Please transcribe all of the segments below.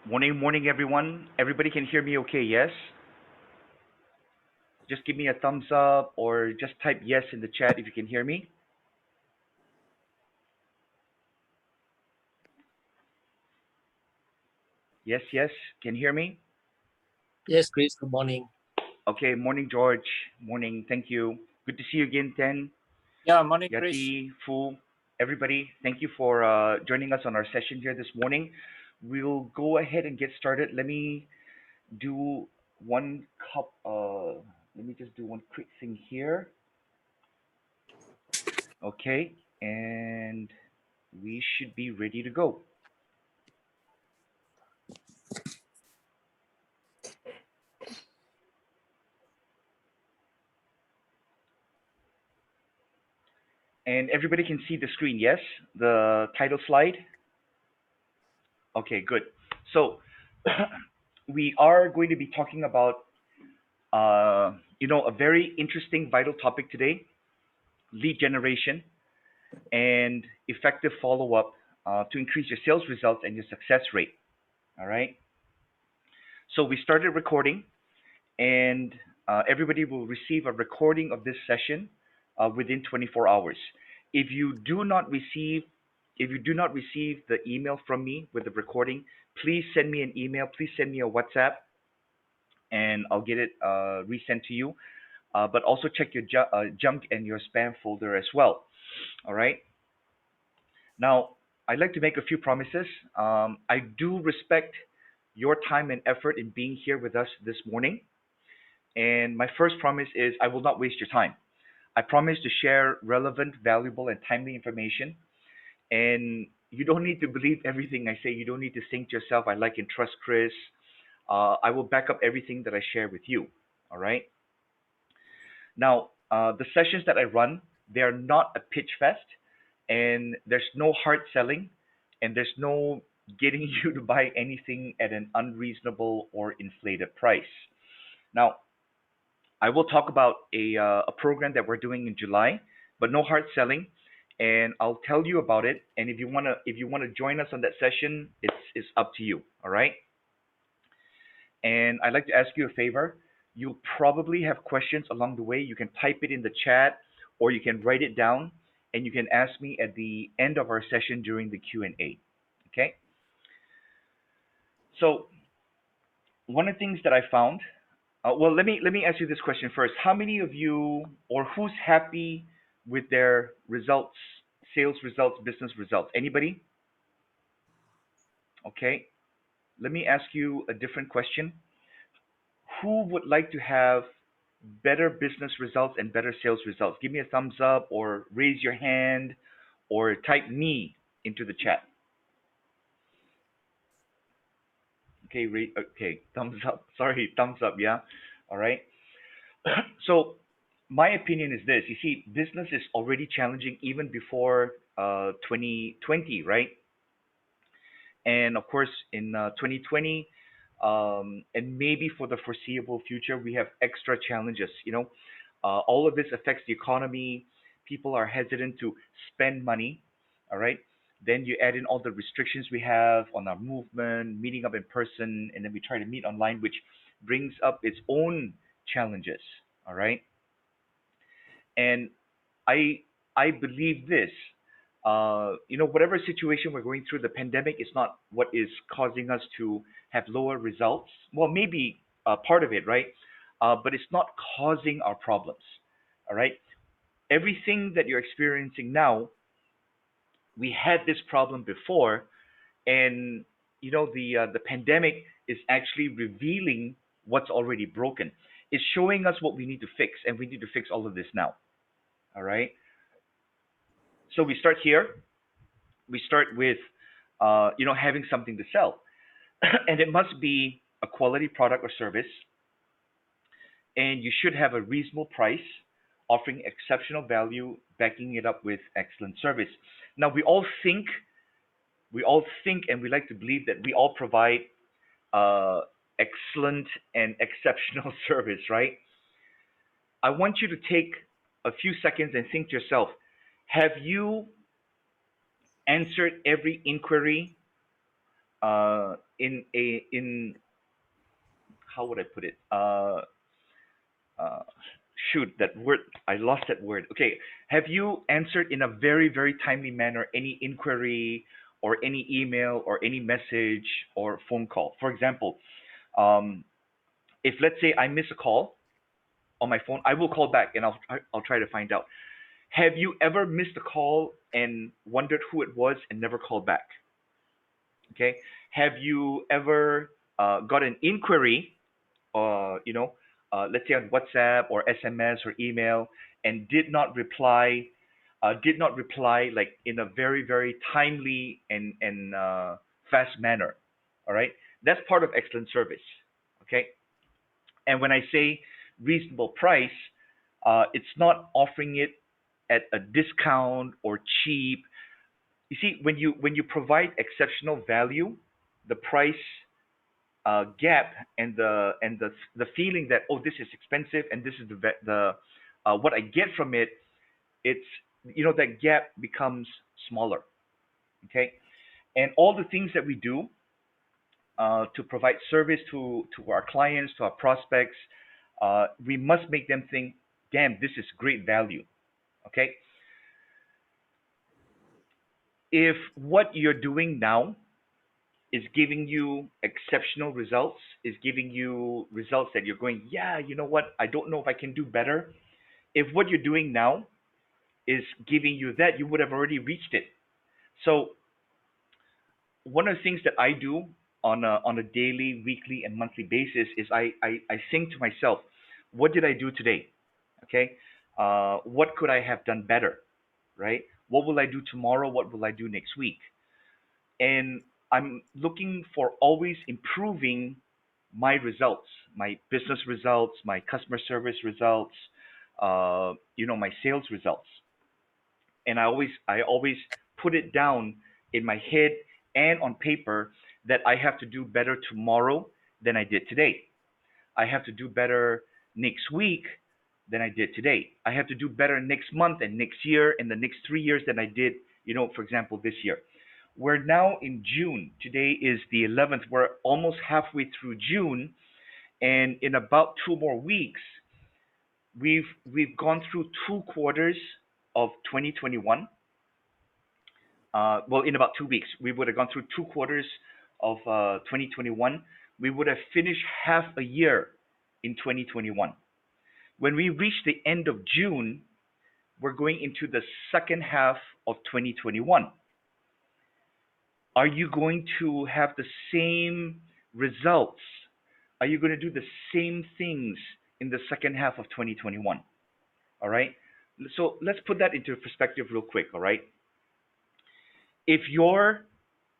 Morning, morning, everyone. Everybody can hear me okay, yes? Just give me a thumbs up or just type yes in the chat if you can hear me. Yes, yes, can you hear me? Yes, Chris, good morning. Okay, morning, George. Morning, thank you. Good to see you again, Ten, Yeah, morning, Chris. Yati, Fu, everybody. Thank you for joining us on our session here this morning. We'll go ahead and get started. Let me do one cup. Let me just do one quick thing here. Okay, and we should be ready to go. And everybody can see the screen, yes? The title slide? Okay, good. So we are going to be talking about, a very interesting, vital topic today, lead generation and effective follow-up to increase your sales results and your success rate. All right. So we started recording, and everybody will receive a recording of this session within 24 hours. If you do not receive if you do not receive the email from me with the recording, please send me an email. Please send me a WhatsApp, and I'll get it resent to you. But also check your junk and your spam folder as well. All right. Now, I'd like to make a few promises. I do respect your time and effort in being here with us this morning. And my first promise is I will not waste your time. I promise to share relevant, valuable, and timely information. And you don't need to believe everything I say. You don't need to think to yourself, I like and trust Chris. I will back up everything that I share with you. All right. Now, the sessions that I run, they are not a pitch fest, and there's no hard selling, and there's no getting you to buy anything at an unreasonable or inflated price. Now, I will talk about a program that we're doing in July, but no hard selling, and I'll tell you about it. And if you wanna join us on that session, it's up to you. All right. And I'd like to ask you a favor. You'll probably have questions along the way. You can type it in the chat, or you can write it down, and you can ask me at the end of our session during the Q&A. Okay. So one of the things that I found. Well, let me ask you this question first. How many of you, or who's happy with their results, sales results, business results? Anybody? Okay. Let me ask you a different question. Who would like to have better business results and better sales results? Give me a thumbs up, or raise your hand, or type me into the chat. Okay, okay, thumbs up. Sorry, thumbs up. Yeah. All right. So my opinion is this. You see, business is already challenging even before 2020, right? And of course, in 2020, and maybe for the foreseeable future, we have extra challenges. All of this affects the economy. People are hesitant to spend money. All right. Then you add in all the restrictions we have on our movement, meeting up in person, and then we try to meet online, which brings up its own challenges. All right. And I I believe this. Whatever situation we're going through, the pandemic is not what is causing us to have lower results. Well, maybe part of it, right? But it's not causing our problems. All right. Everything that you're experiencing now, we had this problem before, and the pandemic is actually revealing what's already broken. It's showing us what we need to fix, and we need to fix all of this now. All right. So we start here. We start with having something to sell, and it must be a quality product or service, and you should have a reasonable price, offering exceptional value, backing it up with excellent service. Now we all think and we like to believe that we all provide uh, excellent and exceptional service, right? I want you to take a few seconds and think to yourself, have you answered every inquiry in how would I put it? Uh, Shoot, that word, I lost that word. Okay, have you answered in a very, very timely manner any inquiry or any email or any message or phone call? For example, um, if let's say I miss a call on my phone, I will call back and I'll try to find out. Have you ever missed a call and wondered who it was and never called back? Okay. Have you ever got an inquiry, let's say on WhatsApp or SMS or email, and did not reply like in a very, very timely and fast manner? All right. That's part of excellent service. Okay. And when I say reasonable price, it's not offering it at a discount or cheap. You see, when you provide exceptional value, the price gap and the feeling that, oh, this is expensive and this is the what I get from it, it's, that gap becomes smaller. Okay, and all the things that we do to provide service to our clients, to our prospects, we must make them think, damn, this is great value. Okay, if what you're doing now is giving you exceptional results, is giving you results that you're going, yeah, you know what, I don't know if I can do better. If what you're doing now is giving you that, you would have already reached it. So one of the things that I do on a daily, weekly, and monthly basis is I think to myself, what did I do today? Okay, what could I have done better? Right? What will I do tomorrow? What will I do next week? And I'm looking for always improving my results, my business results, my customer service results, my sales results. And I always put it down in my head and on paper that I have to do better tomorrow than I did today. I have to do better next week than I did today. I have to do better next month and next year and the next 3 years than I did, for example, this year. We're now in June. Today is the 11th. We're almost halfway through June, and in about 2 more weeks, we've gone through 2 quarters of 2021. Well, in about 2 weeks, we would have gone through 2 quarters of 2021. We would have finished half a year in 2021. When we reach the end of June, we're going into the second half of 2021. Are you going to have the same results? Are you going to do the same things in the second half of 2021? All right. So let's put that into perspective real quick. All right. If you're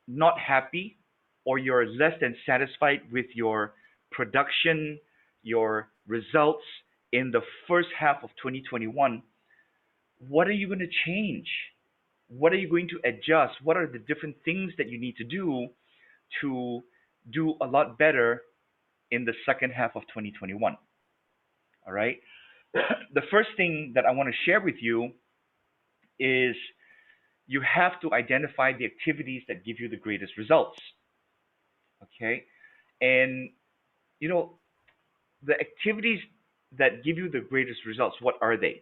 not happy or you're less than satisfied with your production, your results in the first half of 2021, what are you going to change? What are you going to adjust? What are the different things that you need to do a lot better in the second half of 2021? All right. The first thing that I want to share with you is you have to identify the activities that give you the greatest results. Okay. And, you know, the activities that give you the greatest results, what are they?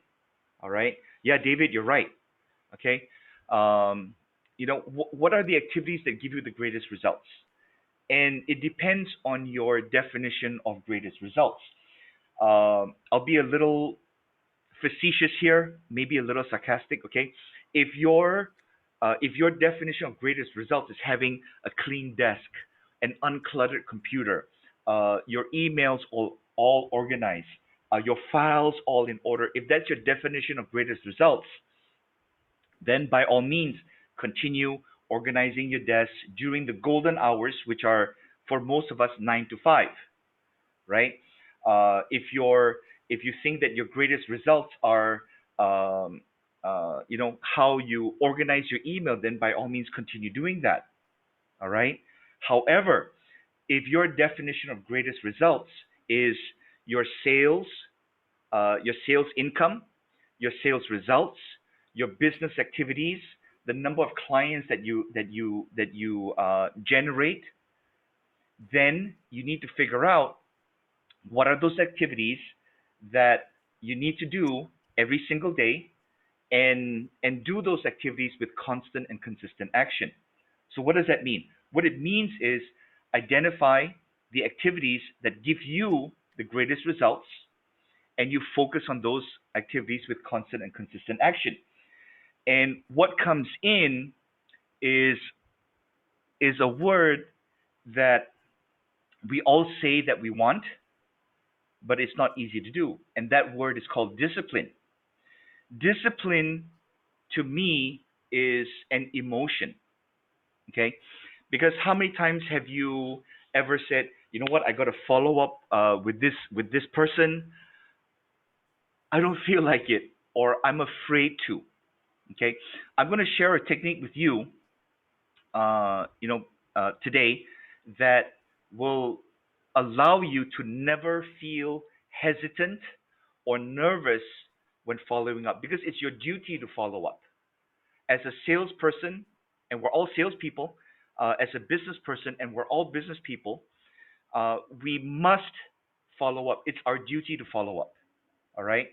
All right. Yeah, David, you're right. Okay. Um, what are the activities that give you the greatest results? And it depends on your definition of greatest results. I'll be a little facetious here, maybe a little sarcastic. Okay, if your definition of greatest results is having a clean desk, an uncluttered computer, your emails all organized, your files all in order, if that's your definition of greatest results, then by all means continue organizing your desk during the golden hours, which are for most of us 9 to 5, right? If you think that your greatest results are how you organize your email, then by all means continue doing that. All right. However, if your definition of greatest results is your sales income, your sales results, your business activities, the number of clients that you generate, then you need to figure out what are those activities that you need to do every single day, and do those activities with constant and consistent action. So what does that mean? What it means is identify the activities that give you the greatest results, and you focus on those activities with constant and consistent action. And what comes in is is a word that we all say that we want, but it's not easy to do. And that word is called discipline. Discipline to me is an emotion, okay? Because how many times have you ever said, you know what, I got to follow up with this person. I don't feel like it, or I'm afraid to. Okay, I'm going to share a technique with you, today, that will allow you to never feel hesitant or nervous when following up, because it's your duty to follow up. As a salesperson, and we're all salespeople, as a business person, and we're all business people, we must follow up. It's our duty to follow up. All right.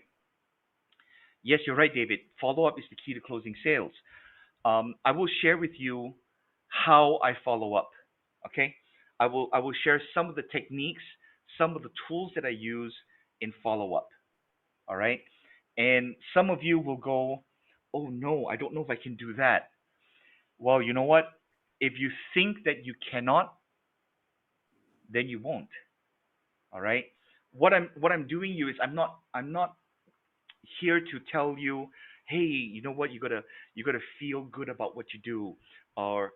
Yes, you're right, David. Follow up is the key to closing sales. I will share with you how I follow up. Okay, I will share some of the techniques, some of the tools that I use in follow up. All right, and some of you will go, "Oh no, I don't know if I can do that." Well, you know what? If you think that you cannot, then you won't. All right. What I'm doing you is I'm not here to tell you, hey, you know what, you gotta feel good about what you do, or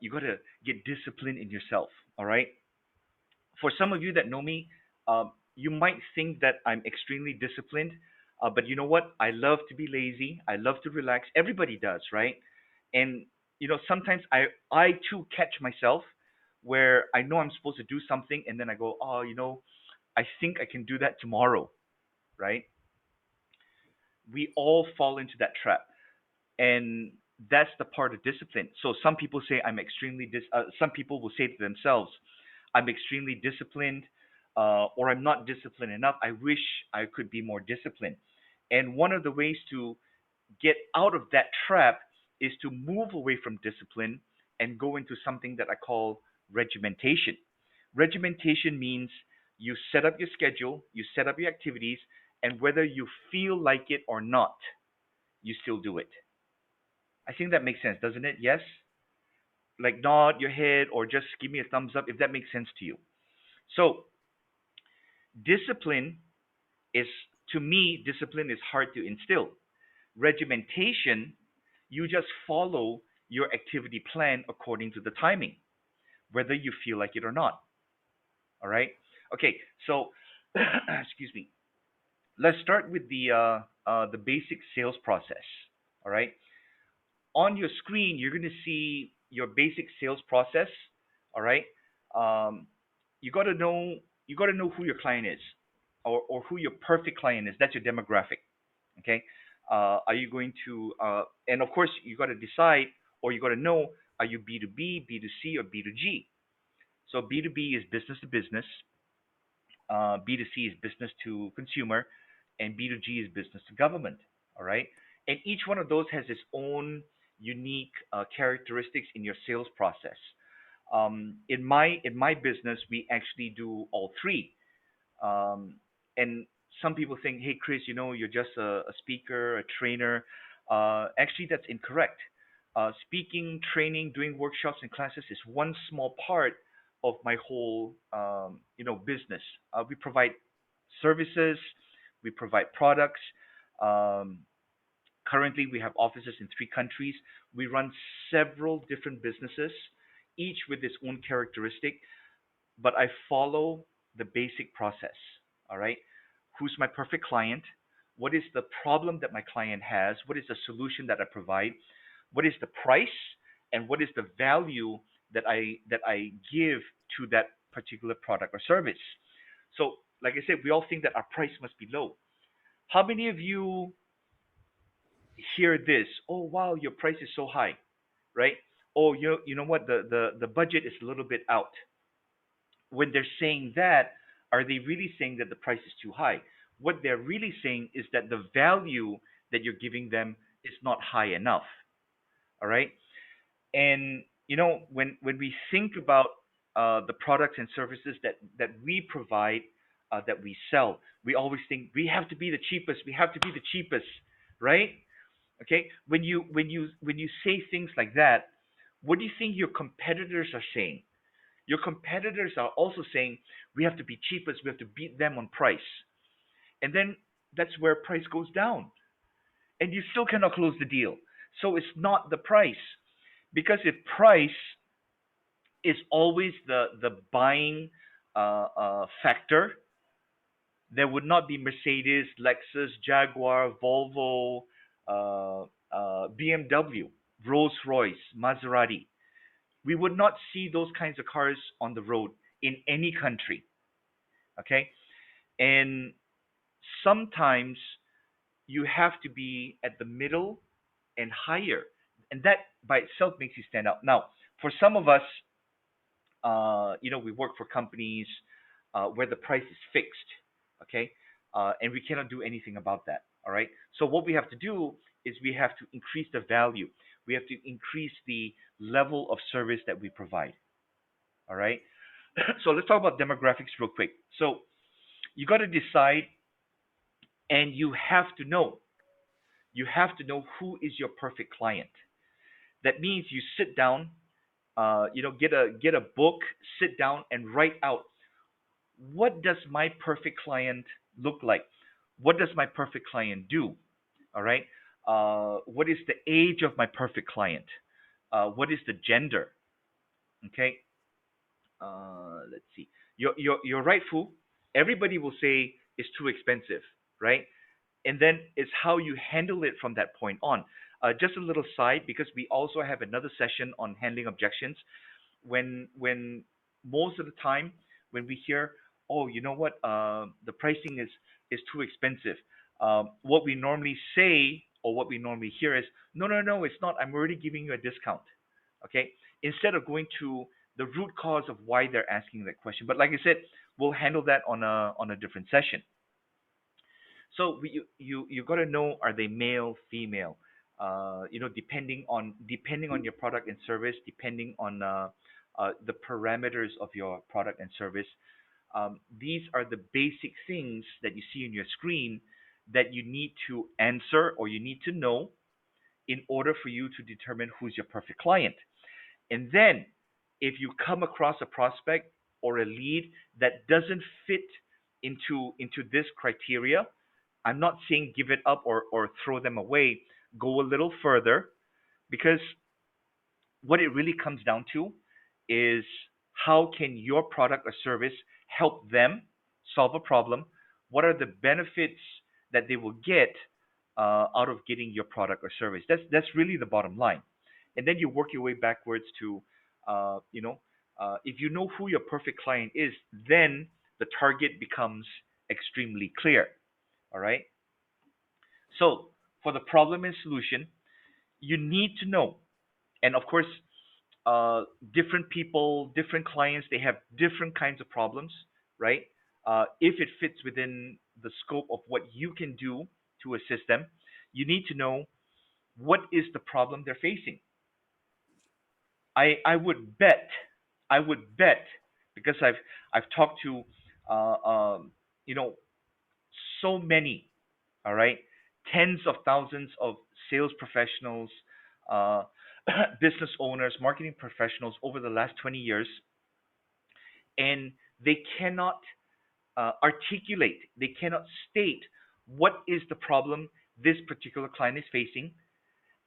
you gotta get discipline in yourself. All right. For some of you that know me, you might think that I'm extremely disciplined, but you know what? I love to be lazy. I love to relax. Everybody does, right? And sometimes I too catch myself where I know I'm supposed to do something, and then I go, oh, I think I can do that tomorrow, right? We all fall into that trap, and that's the part of discipline. So some people say I'm extremely some people will say to themselves, I'm extremely disciplined, or I'm not disciplined enough. I wish I could be more disciplined. And one of the ways to get out of that trap is to move away from discipline and go into something that I call regimentation. Regimentation means you set up your schedule, you set up your activities, and whether you feel like it or not, you still do it. I think that makes sense, doesn't it? Yes? Like nod your head or just give me a thumbs up if that makes sense to you. So, discipline is, to me, discipline is hard to instill. Regimentation, you just follow your activity plan according to the timing, whether you feel like it or not. All right? Okay, so, excuse me. Let's start with the basic sales process. All right? On your screen, you're going to see your basic sales process. All right. Um, you got to know who your client is, or who your perfect client is. That's your demographic. Okay. Are you going to and of course you got to decide, or you got to know, are you B2B, B2C, or B2G? So B2B is business to business, B2C is business to consumer, and B2G is business to government. All right, and each one of those has its own unique characteristics in your sales process. In my business, we actually do all three. And some people think, hey, Chris, you're just a speaker, a trainer. Actually, that's incorrect. Speaking, training, doing workshops and classes is one small part of my whole, business. We provide services, we provide products. Um, Currently, we have offices in 3 countries. We run several different businesses, each with its own characteristic, but I follow the basic process. All right. Who's my perfect client? What is the problem that my client has? What is the solution that I provide? What is the price? And what is the value that I give to that particular product or service? So, like I said, we all think that our price must be low. How many of you hear this. Oh wow, your price is so high, right? Oh, you know what? The budget is a little bit out. When they're saying that, are they really saying that the price is too high? What they're really saying is that the value that you're giving them is not high enough. All right. And when we think about the products and services that we provide, that we sell, we always think we have to be the cheapest. We have to be the cheapest, right? Okay. When you say things like that, what do you think your competitors are saying? Your competitors are also saying we have to be cheapest. We have to beat them on price, and then that's where price goes down, and you still cannot close the deal. So it's not the price, because if price is always the buying factor, there would not be Mercedes, Lexus, Jaguar, Volvo, BMW, Rolls Royce, Maserati. We would not see those kinds of cars on the road in any country. Okay, and sometimes you have to be at the middle and higher, and that by itself makes you stand out. Now, for some of us, we work for companies where the price is fixed, okay, and we cannot do anything about that. All right. So what we have to do is we have to increase the value. We have to increase the level of service that we provide. All right. So let's talk about demographics real quick. So you got to decide, and you have to know who is your perfect client. That means you sit down, get a book, sit down and write out, what does my perfect client look like? What does my perfect client do? All right. What is the age of my perfect client? What is the gender? Okay. Let's see. You're right, Fu. Everybody will say it's too expensive, right? And then it's how you handle it from that point on. Just a little side, because we also have another session on handling objections. When most of the time when we hear, oh, you know what, the pricing is too expensive, what we normally say or what we normally hear is, no, no, no, it's not. I'm already giving you a discount. Okay, instead of going to the root cause of why they're asking that question. But like I said, we'll handle that on a different session. So you got to know, are they male, female? Depending on your product and service, depending on the parameters of your product and service. These are the basic things that you see on your screen that you need to answer or you need to know in order for you to determine who's your perfect client. And then, if you come across a prospect or a lead that doesn't fit into this criteria, I'm not saying give it up or throw them away. Go a little further, because what it really comes down to is, how can your product or service help them solve a problem? What are the benefits that they will get out of getting your product or service? That's really the bottom line. And then you work your way backwards to, if you know who your perfect client is, then the target becomes extremely clear. All right. So for the problem and solution, you need to know, and of course, uh, different people, different clients, they have different kinds of problems, right? If it fits within the scope of what you can do to assist them, you need to know what is the problem they're facing. I would bet, because I've talked to uh, um, you know so many, all right, tens of thousands of sales professionals, uh, business owners, marketing professionals over the last 20 years, and they cannot articulate, they cannot state what is the problem this particular client is facing,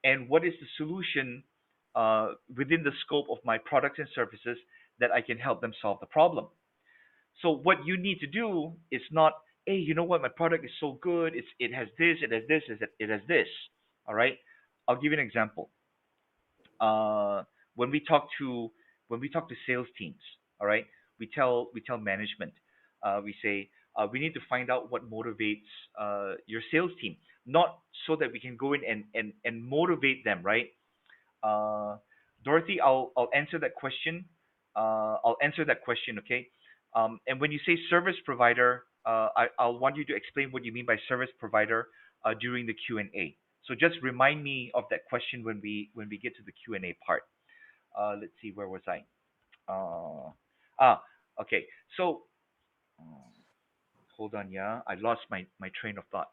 and what is the solution within the scope of my products and services that I can help them solve the problem. So what you need to do is not, hey, you know what, my product is so good, it has this, it has this, it has this. All right. I'll give you an example. Uh, when we talk to sales teams, all right, we tell management, we say, we need to find out what motivates your sales team. not so that we can go in and motivate them, right? Uh, Dorothy, I'll answer that question. I'll answer that question, okay? And when you say service provider, I'll want you to explain what you mean by service provider during the Q&A. So just remind me of that question when we get to the Q&A part. Let's see, where was I? Uh, ah, okay. So hold on, yeah, I lost my train of thought.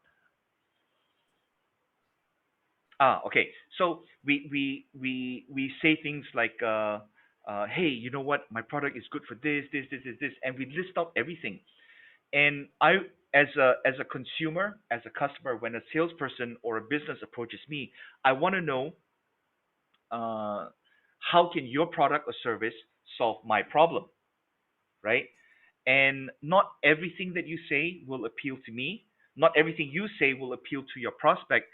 Okay. So we say things like, hey, you know what? My product is good for this, and we list out everything. And as a consumer, as a customer, when a salesperson or a business approaches me, I want to know, uh, how can your product or service solve my problem, right? And not everything that you say will appeal to me. Not everything you say will appeal to your prospect,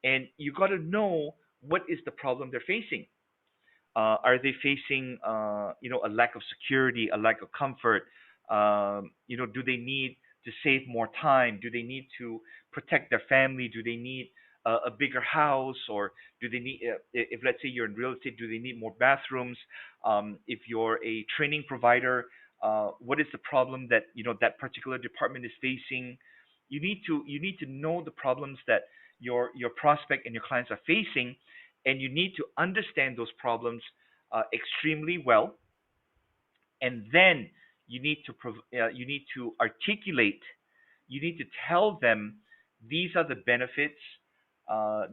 and you got to know what is the problem they're facing. Are they facing, a lack of security, a lack of comfort? Do they need to save more time? Do they need to protect their family? Do they need a bigger house, or do they need, if let's say you're in real estate, do they need more bathrooms? If you're a training provider, what is the problem that that particular department is facing? You need to know the problems that your prospect and your clients are facing, and you need to understand those problems extremely well, and then you need to articulate, you need to tell them these are the benefits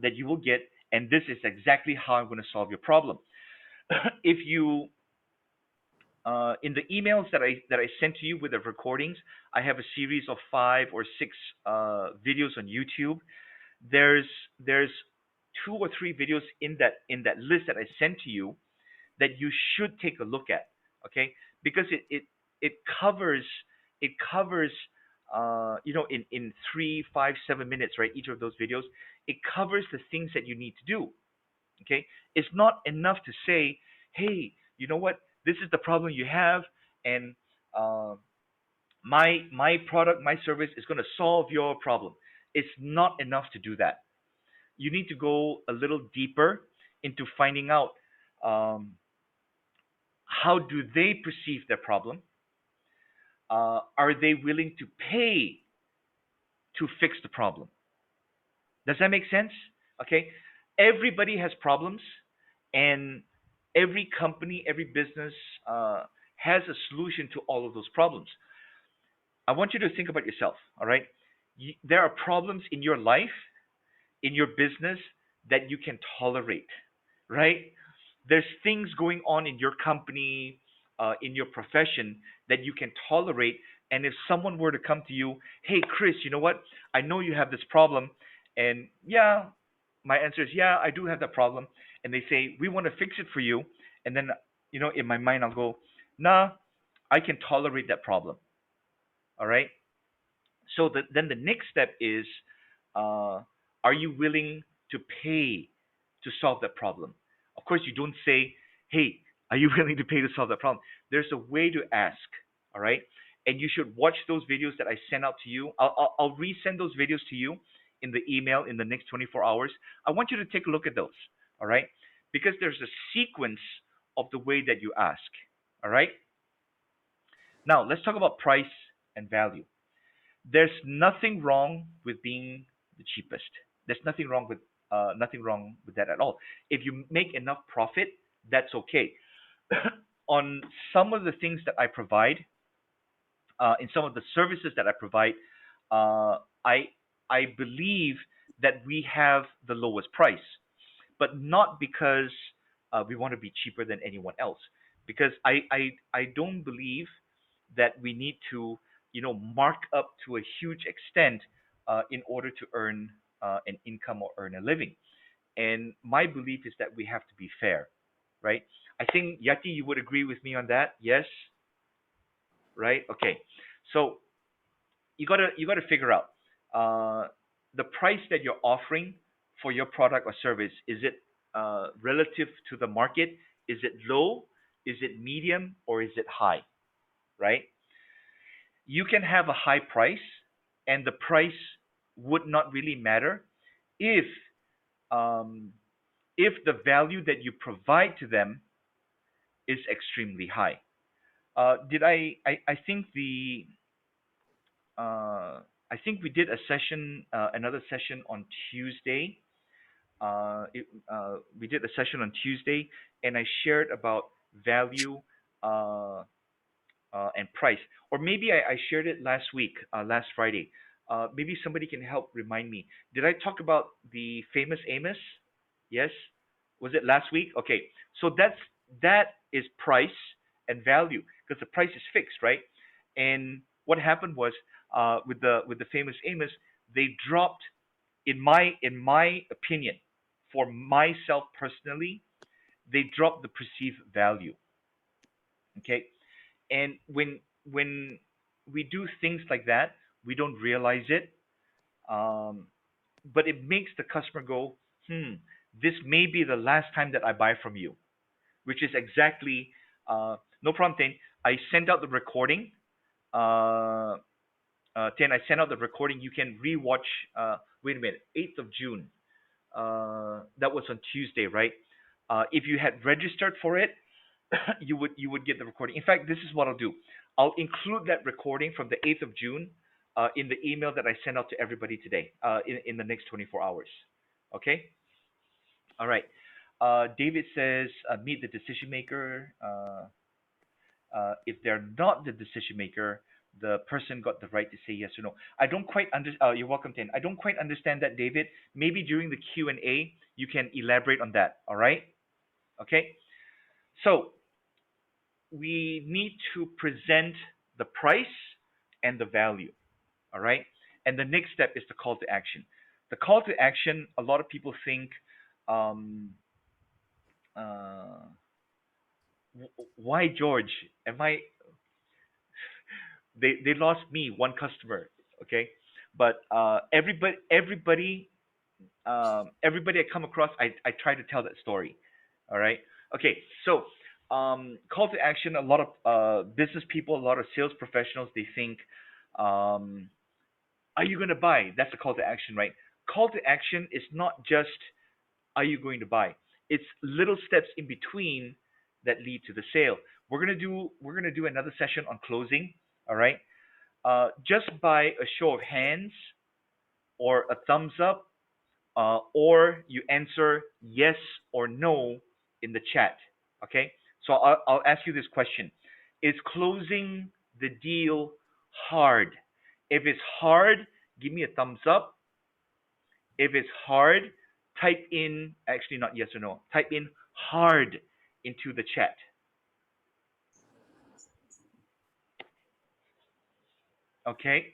that you will get, and this is exactly how I'm going to solve your problem. If you In the emails that I sent to you with the recordings, I have a series of 5 or 6 videos on YouTube. There's 2 or 3 videos in that list that I sent to you that you should take a look at, okay? Because it covers, it covers in 3, 5, 7 minutes, right? Each of those videos, it covers the things that you need to do. Okay, it's not enough to say, hey, you know what? This is the problem you have, and uh, my product, my service is going to solve your problem. It's not enough to do that. You need to go a little deeper into finding out, um, how do they perceive their problem. Are they willing to pay to fix the problem? Does that make sense? Okay. Everybody has problems, and every company, every business has a solution to all of those problems. I want you to think about yourself. All right. There are problems in your life, in your business, that you can tolerate, right? There's things going on in your company, in your profession, that you can tolerate. And if someone were to come to you, hey, Chris, you know what? I know you have this problem. And yeah, my answer is, yeah, I do have that problem. And they say, we want to fix it for you. And then, in my mind, I'll go, nah, I can tolerate that problem. All right. So then the next step is, uh, are you willing to pay to solve that problem? Of course, you don't say, hey, are you willing to pay to solve that problem? There's a way to ask, all right? And you should watch those videos that I sent out to you. I'll resend those videos to you in the email in the next 24 hours. I want you to take a look at those, all right? Because there's a sequence of the way that you ask, all right? Now, let's talk about price and value. There's nothing wrong with being the cheapest. There's nothing wrong with that at all. If you make enough profit, that's okay. On some of the things that I provide, in some of the services that I provide, uh, I I believe that we have the lowest price, but not because we want to be cheaper than anyone else. Because I don't believe that we need to mark up to a huge extent in order to earn an income or earn a living. And my belief is that we have to be fair, right? I think Yati, you would agree with me on that. Yes, right? Okay. So you gotta figure out the price that you're offering for your product or service. Is it relative to the market? Is it low? Is it medium? Or is it high? Right? You can have a high price, and the price would not really matter if um, if the value that you provide to them is extremely high. Did I think the I think we did a session, another session on Tuesday. We did a session on Tuesday, and I shared about value uh, and price. Or maybe I shared it last week, last Friday. Maybe somebody can help remind me. Did I talk about the famous Amos? Yes. Was it last week? Okay. So that is price and value because the price is fixed, right? And what happened was with the famous Amos, they dropped in my opinion, for myself personally, they dropped the perceived value. Okay, and when we do things like that, we don't realize it, um, but it makes the customer go, this may be the last time that I buy from you, which is exactly no problem. Then I sent out the recording. Uh, Then I sent out the recording. You can rewatch. Wait a minute, 8th of June. That was on Tuesday, right? If you had registered for it, you would get the recording. In fact, this is what I'll do. I'll include that recording from the 8th of June in the email that I send out to everybody today in the next 24 hours. Okay. All right. David says meet the decision maker. If they're not the decision maker, the person got the right to say yes or no. I don't quite understand. You're welcome, Tin. I don't quite understand that, David. Maybe during the Q&A you can elaborate on that. All right. Okay. So we need to present the price and the value. All right. And the next step is the call to action. The call to action, a lot of people think, um, uh, why George? Am I? They lost me one customer. Okay, but everybody I come across, I try to tell that story. All right. Okay. So call to action. A lot of business people, a lot of sales professionals, they think, um, are you going to buy? That's the call to action, right? Call to action is not just are you going to buy. It's little steps in between that lead to the sale. We're gonna do another session on closing. All right. Just by a show of hands or a thumbs up, or you answer yes or no in the chat. Okay. So I'll ask you this question: is closing the deal hard? If it's hard, give me a thumbs up. If it's hard, type in, actually not yes or no, type in hard into the chat. Okay.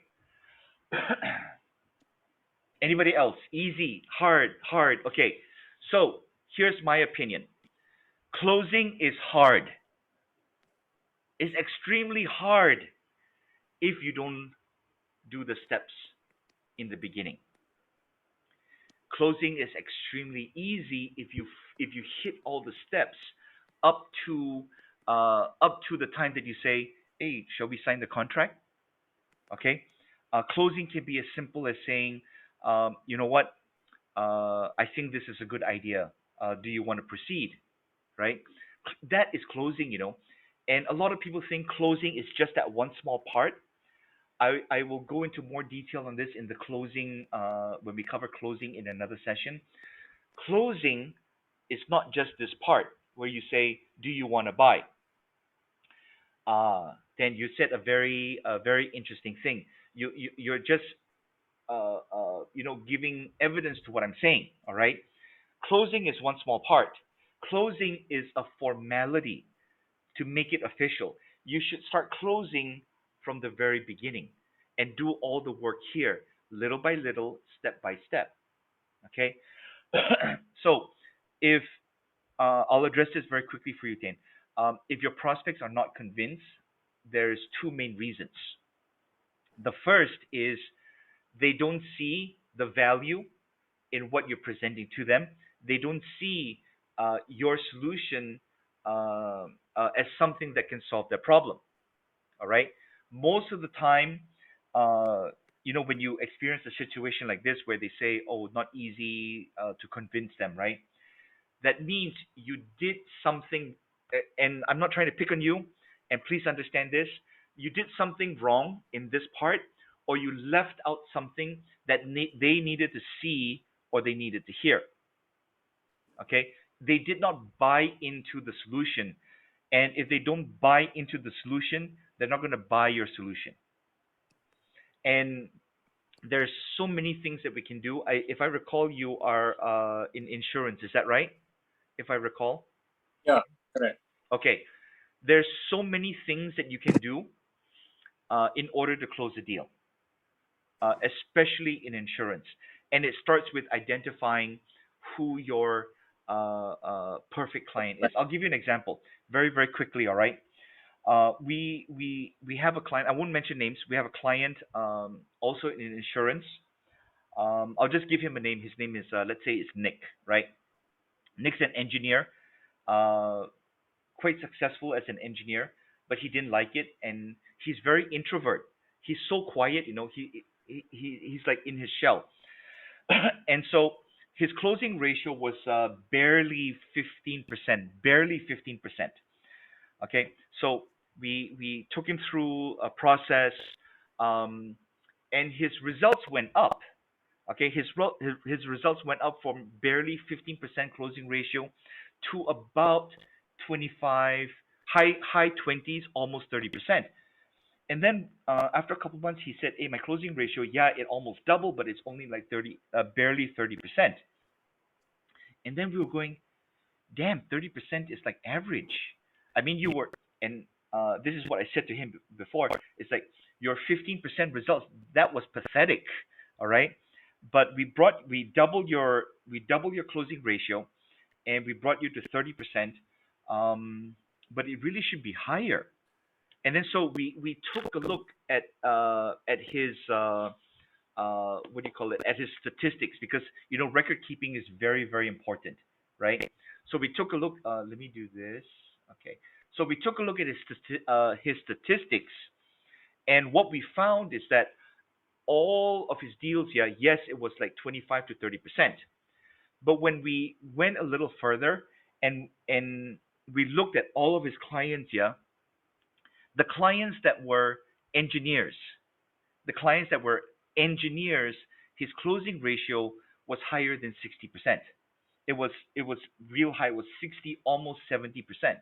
Anybody else? Easy, hard, hard. Okay. So here's my opinion. Closing is hard. It's extremely hard if you don't do the steps in the beginning. Closing is extremely easy if you hit all the steps up to the time that you say, "Hey, shall we sign the contract?" Okay. Closing can be as simple as saying, "You know what? I think this is a good idea. Do you want to proceed?" Right? That is closing. And a lot of people think closing is just that one small part. I will go into more detail on this in the closing when we cover closing in another session. Closing is not just this part where you say, "Do you want to buy?" Then you said a very interesting thing. You're just giving evidence to what I'm saying. All right. Closing is one small part. Closing is a formality to make it official. You should start closing from the very beginning and do all the work here, little by little, step by step. Okay. So if I'll address this very quickly for you, Tane. If your prospects are not convinced, there's two main reasons. The first is they don't see the value in what you're presenting to them. They don't see your solution as something that can solve their problem. All right. Most of the time, uh, when you experience a situation like this where they say, "Oh, not easy to convince them," right? That means you did something, and I'm not trying to pick on you, and please understand this. You did something wrong in this part, or you left out something that they needed to see or they needed to hear. Okay, they did not buy into the solution, and if they don't buy into the solution, they're not going to buy your solution. And there's so many things that we can do. If I recall, you are in insurance, is that right? If I recall. Yeah, correct. Okay, there's so many things that you can do in order to close a deal, especially in insurance. And it starts with identifying who your perfect client is. I'll give you an example very, very quickly. All right. We have a client. I won't mention names. We have a client also in insurance. I'll just give him a name. His name is let's say it's Nick. Right. Nick's an engineer. Uh, Quite successful as an engineer, but he didn't like it, and he's very introvert. He's so quiet, he's like in his shell, and so his closing ratio was barely 15%, barely 15%. Okay, so we took him through a process, um, and his results went up. Okay, his results went up from barely 15% closing ratio to about 25, high 20s, almost 30%. And then after a couple months, he said, "Hey, my closing ratio, yeah, it almost doubled, but it's only like 30, barely 30%." And then we were going, "Damn, 30% is like average." I mean, you were, and this is what I said to him before. It's like your 15% results. That was pathetic. All right, but we doubled your closing ratio, and we brought you to 30%. But it really should be higher. And then so we took a look at his what do you call it, at his statistics, because record keeping is very, very important, right? So we took a look. Let me do this. Okay. So we took a look at his statistics, and what we found is that all of his deals, yeah, yes, it was like 25 to 30%. But when we went a little further and we looked at all of his clients, yeah, the clients that were engineers, the clients that were engineers, his closing ratio was higher than 60%. It was real high. It was 60, almost 70%.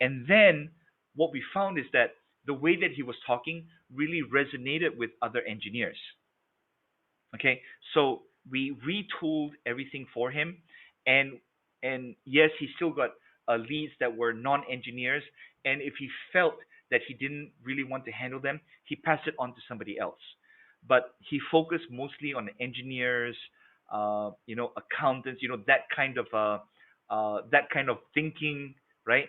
And then what we found is that the way that he was talking really resonated with other engineers. Okay, so we retooled everything for him, and and yes, he still got leads that were non-engineers, and if he felt that he didn't really want to handle them, he passed it on to somebody else. But he focused mostly on engineers, accountants, that kind of thinking, right?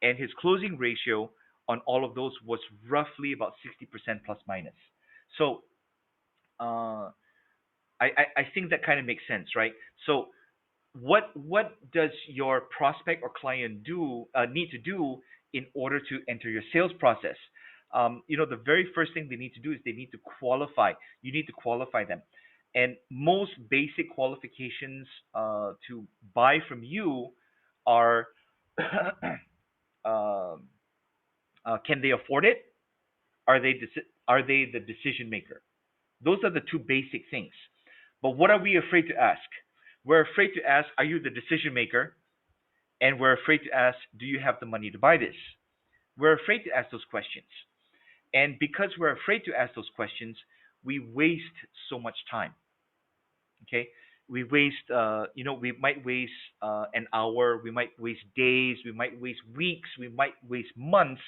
And his closing ratio on all of those was roughly about 60% plus minus. So uh, I think that kind of makes sense, right? So what does your prospect or client do need to do in order to enter your sales process? The very first thing they need to do is they need to qualify. You need to qualify them, and most basic qualifications to buy from you are um, can they afford it? Are they the decision maker? Those are the two basic things. But what are we afraid to ask? We're afraid to ask, are you the decision maker? And we're afraid to ask, do you have the money to buy this? We're afraid to ask those questions. And because we're afraid to ask those questions, we waste so much time. Okay? We might waste an hour, we might waste days, we might waste weeks, we might waste months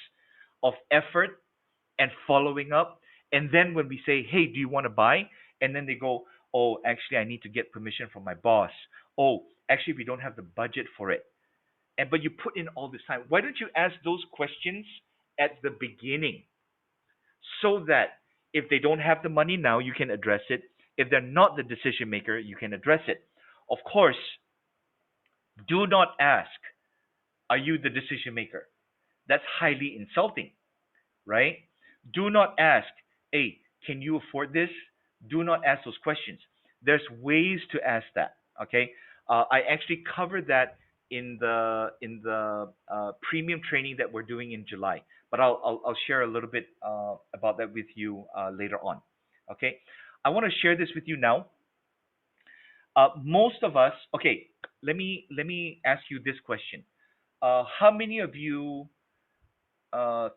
of effort and following up. And then when we say, "Hey, do you want to buy?" And then they go, "Oh, actually, I need to get permission from my boss. Oh, actually, we don't have the budget for it." And but you put in all this time. Why don't you ask those questions at the beginning, so that if they don't have the money now, you can address it. If they're not the decision maker, you can address it. Of course, do not ask, "Are you the decision maker?" That's highly insulting, right? Do not ask, "Hey, Can you afford this? Do not ask those questions. There's ways to ask that. Okay, I actually covered that in the premium training that we're doing in July. But I'll share a little bit about that with you later on. Okay, I want to share this with you now. Most of us. Okay, let me ask you this question. How many of you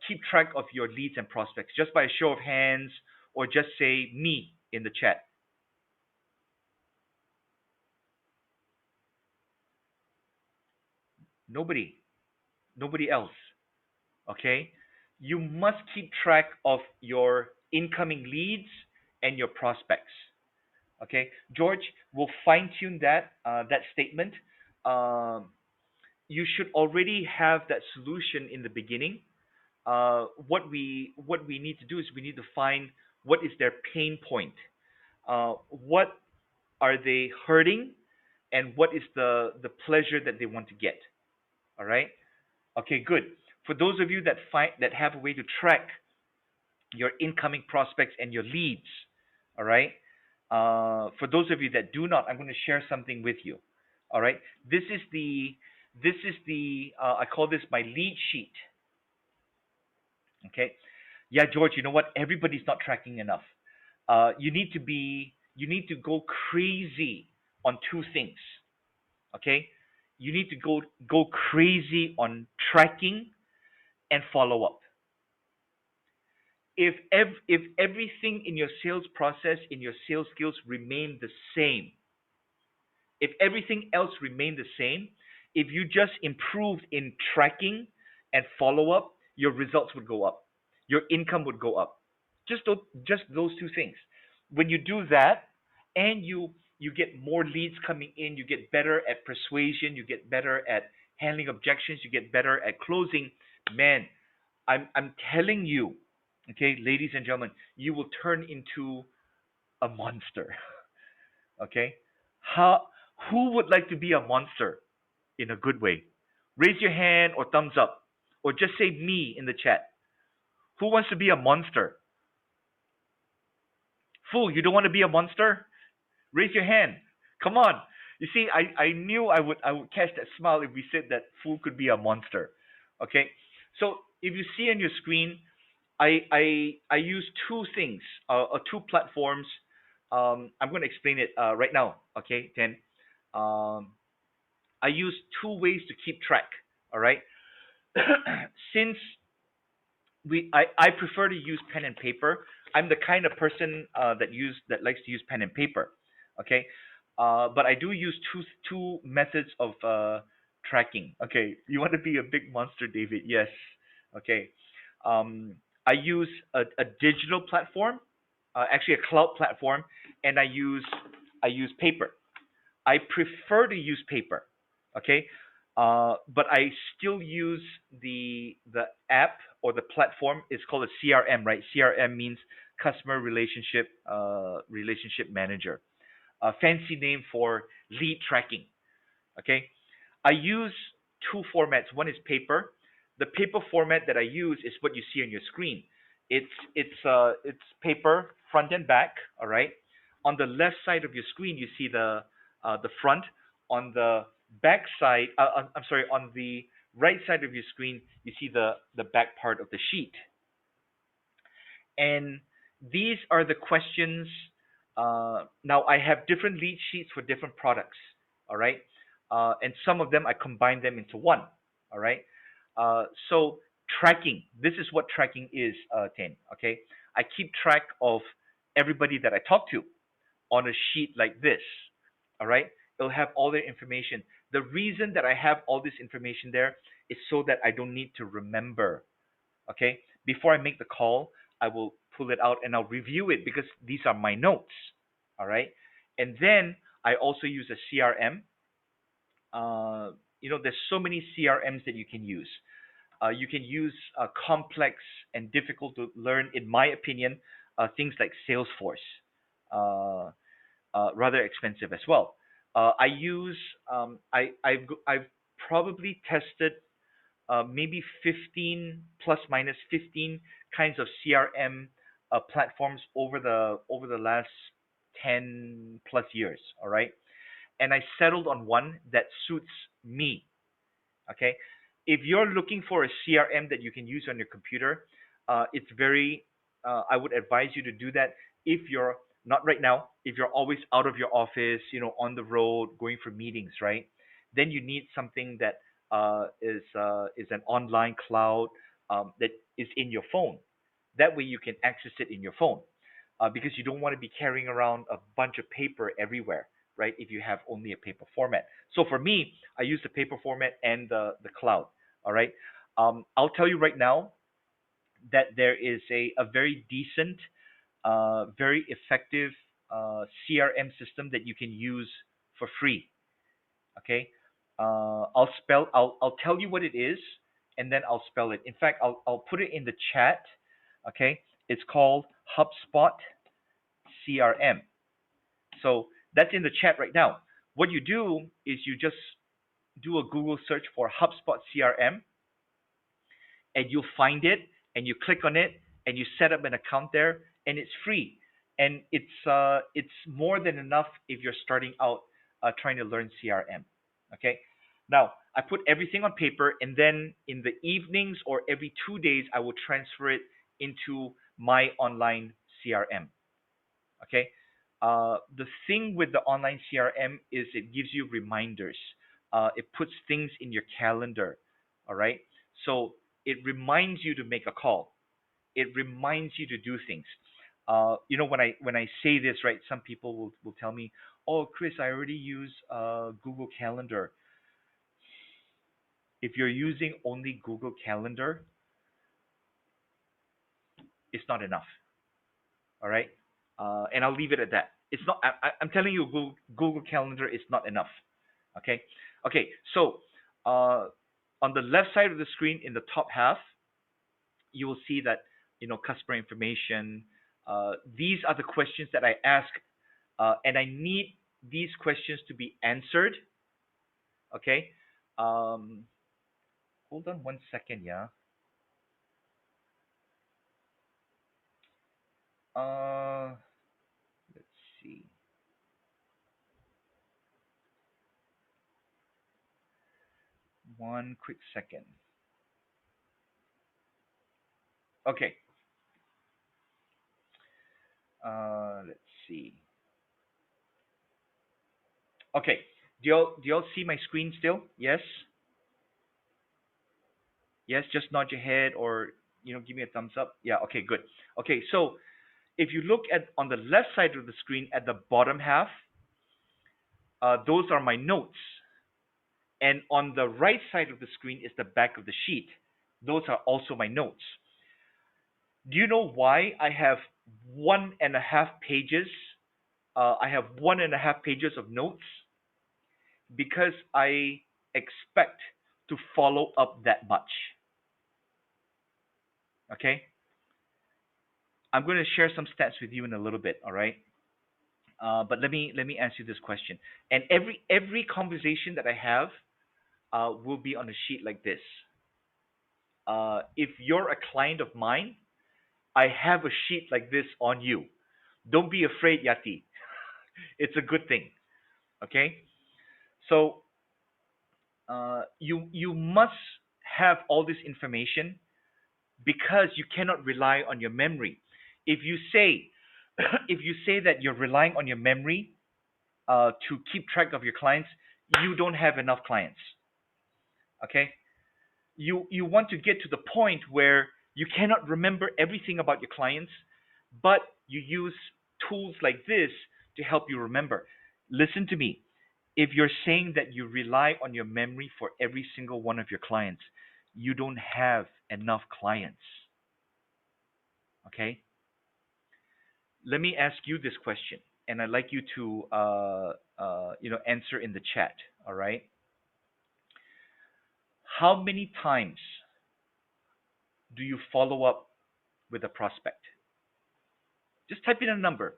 keep track of your leads and prospects just by a show of hands, or just say me in the chat? Nobody. Nobody else. Okay? You must keep track of your incoming leads and your prospects. Okay? George will fine tune that statement. Um, you should already have that solution in the beginning. What we need to do is we need to find what is their pain point. What are they hurting, and what is the pleasure that they want to get? All right. Okay, good. For those of you that have a way to track your incoming prospects and your leads, all right. For those of you that do not, I'm going to share something with you. All right. This is the I call this my lead sheet. Okay. Yeah, George. You know what? Everybody's not tracking enough. You need to go crazy on two things. Okay. You need to go crazy on tracking and follow up. If everything in your sales process, in your sales skills remain the same, if everything else remained the same, if you just improved in tracking and follow up, your results would go up. Your income would go up. Just those two things. When you do that, and you get more leads coming in, you get better at persuasion, you get better at handling objections, you get better at closing. Man, I'm telling you, okay, ladies and gentlemen, you will turn into a monster. Okay? How who would like to be a monster in a good way? Raise your hand or thumbs up, or just say me in the chat. Who wants to be a monster? Fool, you don't want to be a monster? Raise your hand. Come on. You see, I knew I would catch that smile if we said that fool could be a monster. Okay? So if you see on your screen, I use two things, two platforms. I'm going to explain it right now. Okay, then. Um, I use two ways to keep track. All right. Since I prefer to use pen and paper. I'm the kind of person that likes to use pen and paper. Okay, but I do use two methods of tracking. Okay, you want to be a big monster, David? Yes. Okay, I use a digital platform, actually a cloud platform, and I use paper. I prefer to use paper. Okay, but I still use the app or the platform. It's called a CRM, right? CRM means customer relationship manager. A fancy name for lead tracking. Okay, I use two formats. One is paper. The paper format that I use is what you see on your screen. It's paper front and back. All right. On the left side of your screen, you see the front. On the back side, I'm sorry, on the right side of your screen, you see the back part of the sheet. And these are the questions. Now I have different lead sheets for different products. All right, and some of them I combine them into one. All right. So tracking. This is what tracking is, Ten. Okay. I keep track of everybody that I talk to on a sheet like this. All right. It'll have all their information. The reason that I have all this information there is so that I don't need to remember. Okay. Before I make the call, I will pull it out and I'll review it because these are my notes. All right. And then I also use a CRM. There's so many CRMs that you can use. You can use complex and difficult to learn, in my opinion, things like Salesforce. Rather expensive as well. I use I've probably tested maybe 15 plus minus 15 kinds of CRM platforms over the last 10 plus years. All right, and I settled on one that suits me. Okay, if you're looking for a CRM that you can use on your computer, it's very. I would advise you to do that if you're not right now. If you're always out of your office, on the road, going for meetings, right? Then you need something that is an online cloud that is in your phone. That way you can access it in your phone, because you don't want to be carrying around a bunch of paper everywhere, right? If you have only a paper format. So for me, I use the paper format and the cloud. All right. I'll tell you right now that there is a very decent, very effective CRM system that you can use for free. Okay. I'll tell you what it is, and then I'll spell it. In fact, I'll put it in the chat. Okay. It's called HubSpot CRM. So that's in the chat right now. What you do is you just do a Google search for HubSpot CRM, and you'll find it, and you click on it, and you set up an account there, and it's free, and it's more than enough if you're starting out trying to learn CRM. Okay. Now I put everything on paper, and then in the evenings or every 2 days I will transfer it into my online CRM. Okay. The thing with the online CRM is it gives you reminders. It puts things in your calendar. All right. So it reminds you to make a call. It reminds you to do things. When I say this, right, some people will tell me, "Oh, Chris, I already use Google Calendar." If you're using only Google Calendar, it's not enough. All right. And I'll leave it at that. It's not. I'm telling you, Google Calendar is not enough. Okay. Okay. So on the left side of the screen, in the top half, you will see that customer information. These are the questions that I ask, and I need these questions to be answered. Okay. Um, Hold on 1 second. Yeah. Uh, let's see. One quick second. Okay. Let's see. Okay. Do y'all see my screen still? Yes. Yes. Just nod your head, or give me a thumbs up. Yeah. Okay. Good. Okay. So if you look at on the left side of the screen at the bottom half, those are my notes, and on the right side of the screen is the back of the sheet. Those are also my notes. Do you know why I have 1.5 pages? I have 1.5 pages of notes because I expect to follow up that much. Okay, I'm going to share some stats with you in a little bit. All right, but let me answer you this question. And every conversation that I have will be on a sheet like this. If you're a client of mine, I have a sheet like this on you. Don't be afraid, Yati. It's a good thing. Okay, so you must have all this information because you cannot rely on your memory. If you say if you say that you're relying on your memory to keep track of your clients, you don't have enough clients. Okay, you want to get to the point where you cannot remember everything about your clients, but you use tools like this to help you remember. Listen to me. If you're saying that you rely on your memory for every single one of your clients, you don't have enough clients. Okay? Let me ask you this question, and I'd like you to answer in the chat. All right? How many times do you follow up with a prospect? Just type in a number.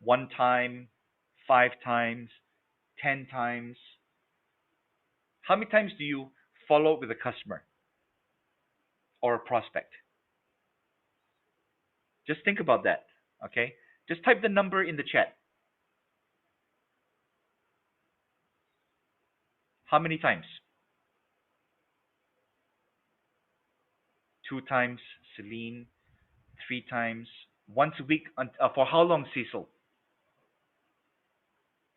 1 time, 5 times, 10 times. How many times do you follow up with a customer or a prospect? Just think about that. Okay? Just type the number in the chat. How many times? Two times, Celine. Three times. Once a week. For how long, Cecil?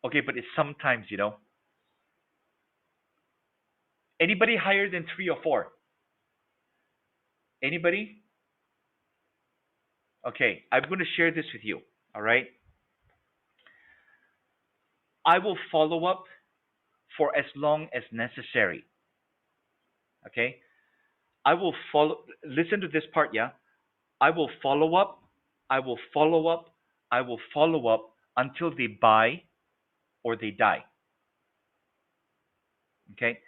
Okay, but it's sometimes. Anybody higher than three or four? Anybody? Okay, I'm going to share this with you. All right? I will follow up for as long as necessary. Okay? I will follow. Listen to this part, yeah? I will follow up. I will follow up. I will follow up until they buy or they die. Okay?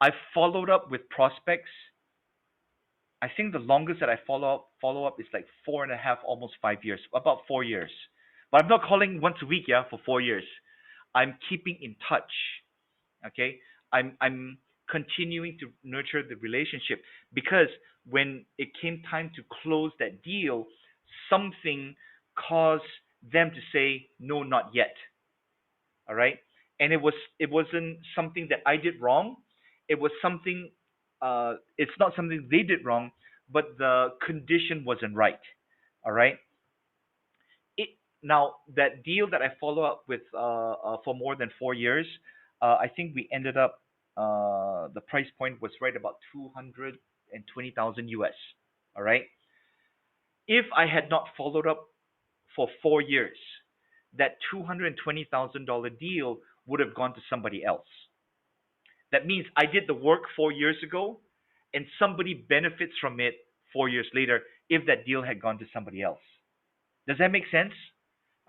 I've followed up with prospects. I think the longest that I follow up is like 4.5, almost 5 years, about 4 years. But I'm not calling once a week, yeah, for 4 years. I'm keeping in touch. Okay, I'm continuing to nurture the relationship because when it came time to close that deal, something caused them to say no, not yet. All right, and it wasn't something that I did wrong. It was something. It's not something they did wrong, but the condition wasn't right. All right. It Now that deal that I follow up with for more than 4 years, I think we ended up the price point was right about 220,000 US. All right. If I had not followed up for 4 years, that $220,000 deal would have gone to somebody else. That means I did the work 4 years ago, and somebody benefits from it 4 years later if that deal had gone to somebody else. Does that make sense?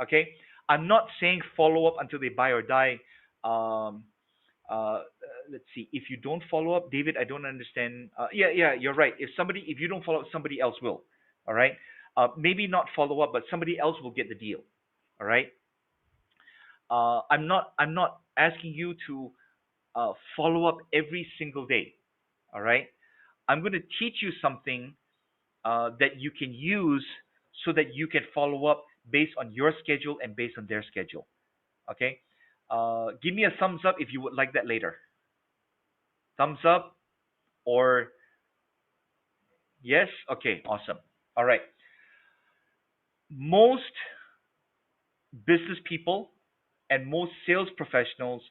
Okay. I'm not saying follow up until they buy or die. Um, let's see. If you don't follow up, David, I don't understand. Yeah, you're right. If you don't follow up, somebody else will. All right. Maybe not follow up, but somebody else will get the deal. All right. I'm not asking you to follow up every single day. All right. I'm going to teach you something that you can use so that you can follow up based on your schedule and based on their schedule. Okay. Give me a thumbs up if you would like that later. Thumbs up or yes? Okay, awesome. All right. Most business people and most sales professionals,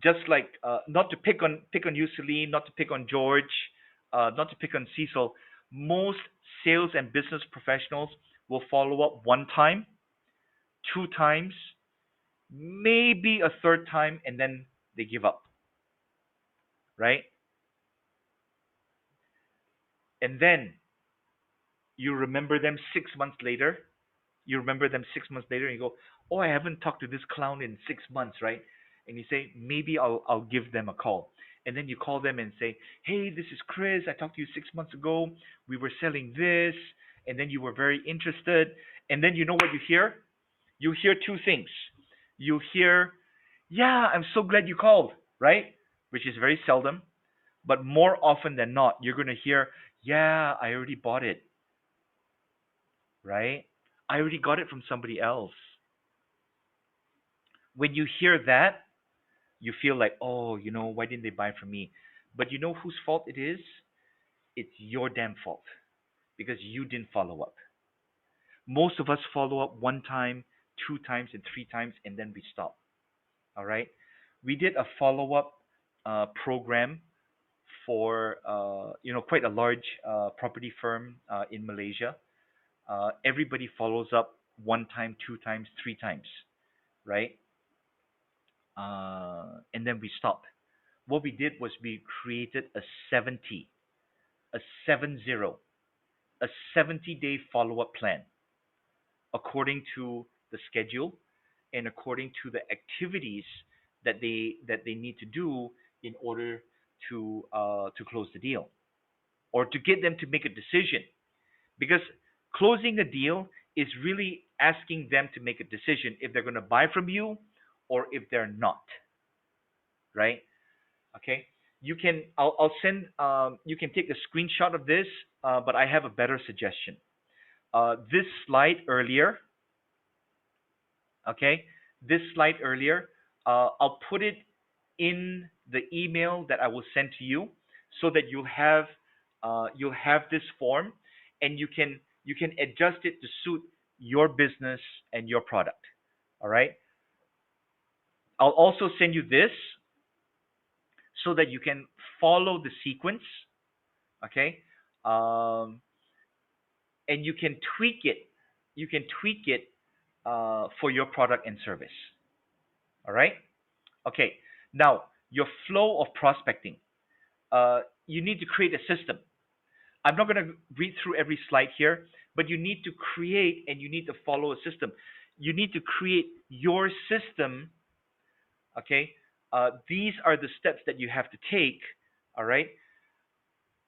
just like not to pick on you, Celine, not to pick on George, not to pick on Cecil. Most sales and business professionals will follow up one time, two times, maybe a third time, and then they give up, right? And then you remember them 6 months later. You remember them 6 months later, and you go, "Oh, I haven't talked to this clown in 6 months, right?" And you say, "Maybe I'll give them a call." And then you call them and say, "Hey, this is Chris. I talked to you 6 months ago. We were selling this, and then you were very interested." And then you know what you hear? You hear two things. You hear, "Yeah, I'm so glad you called," right? Which is very seldom, but more often than not, you're going to hear, "Yeah, I already bought it," right? "I already got it from somebody else." When you hear that, you feel like, "Oh, why didn't they buy from me?" But you know whose fault it is? It's your damn fault because you didn't follow up. Most of us follow up one time, two times, and three times, and then we stop. All right. We did a follow up program for quite a large property firm in Malaysia. Everybody follows up one time, two times, three times, right? And then we stop. What we did was we created a 70, a 70, a 70-day follow-up plan according to the schedule and according to the activities that they need to do in order to close the deal or to get them to make a decision. Because closing a deal is really asking them to make a decision if they're going to buy from you or if they're not, right? Okay. I'll send, you can take a screenshot of this, but I have a better suggestion. This slide earlier, okay, this slide earlier, I'll put it in the email that I will send to you, so that you'll have this form, and you can adjust it to suit your business and your product. All right. I'll also send you this so that you can follow the sequence. Okay. Um, and you can tweak it. You can tweak it for your product and service. All right. Okay. Now, your flow of prospecting. You need to create a system. I'm not going to read through every slide here, but you need to create and you need to follow a system. You need to create your system. Okay. These are the steps that you have to take. All right.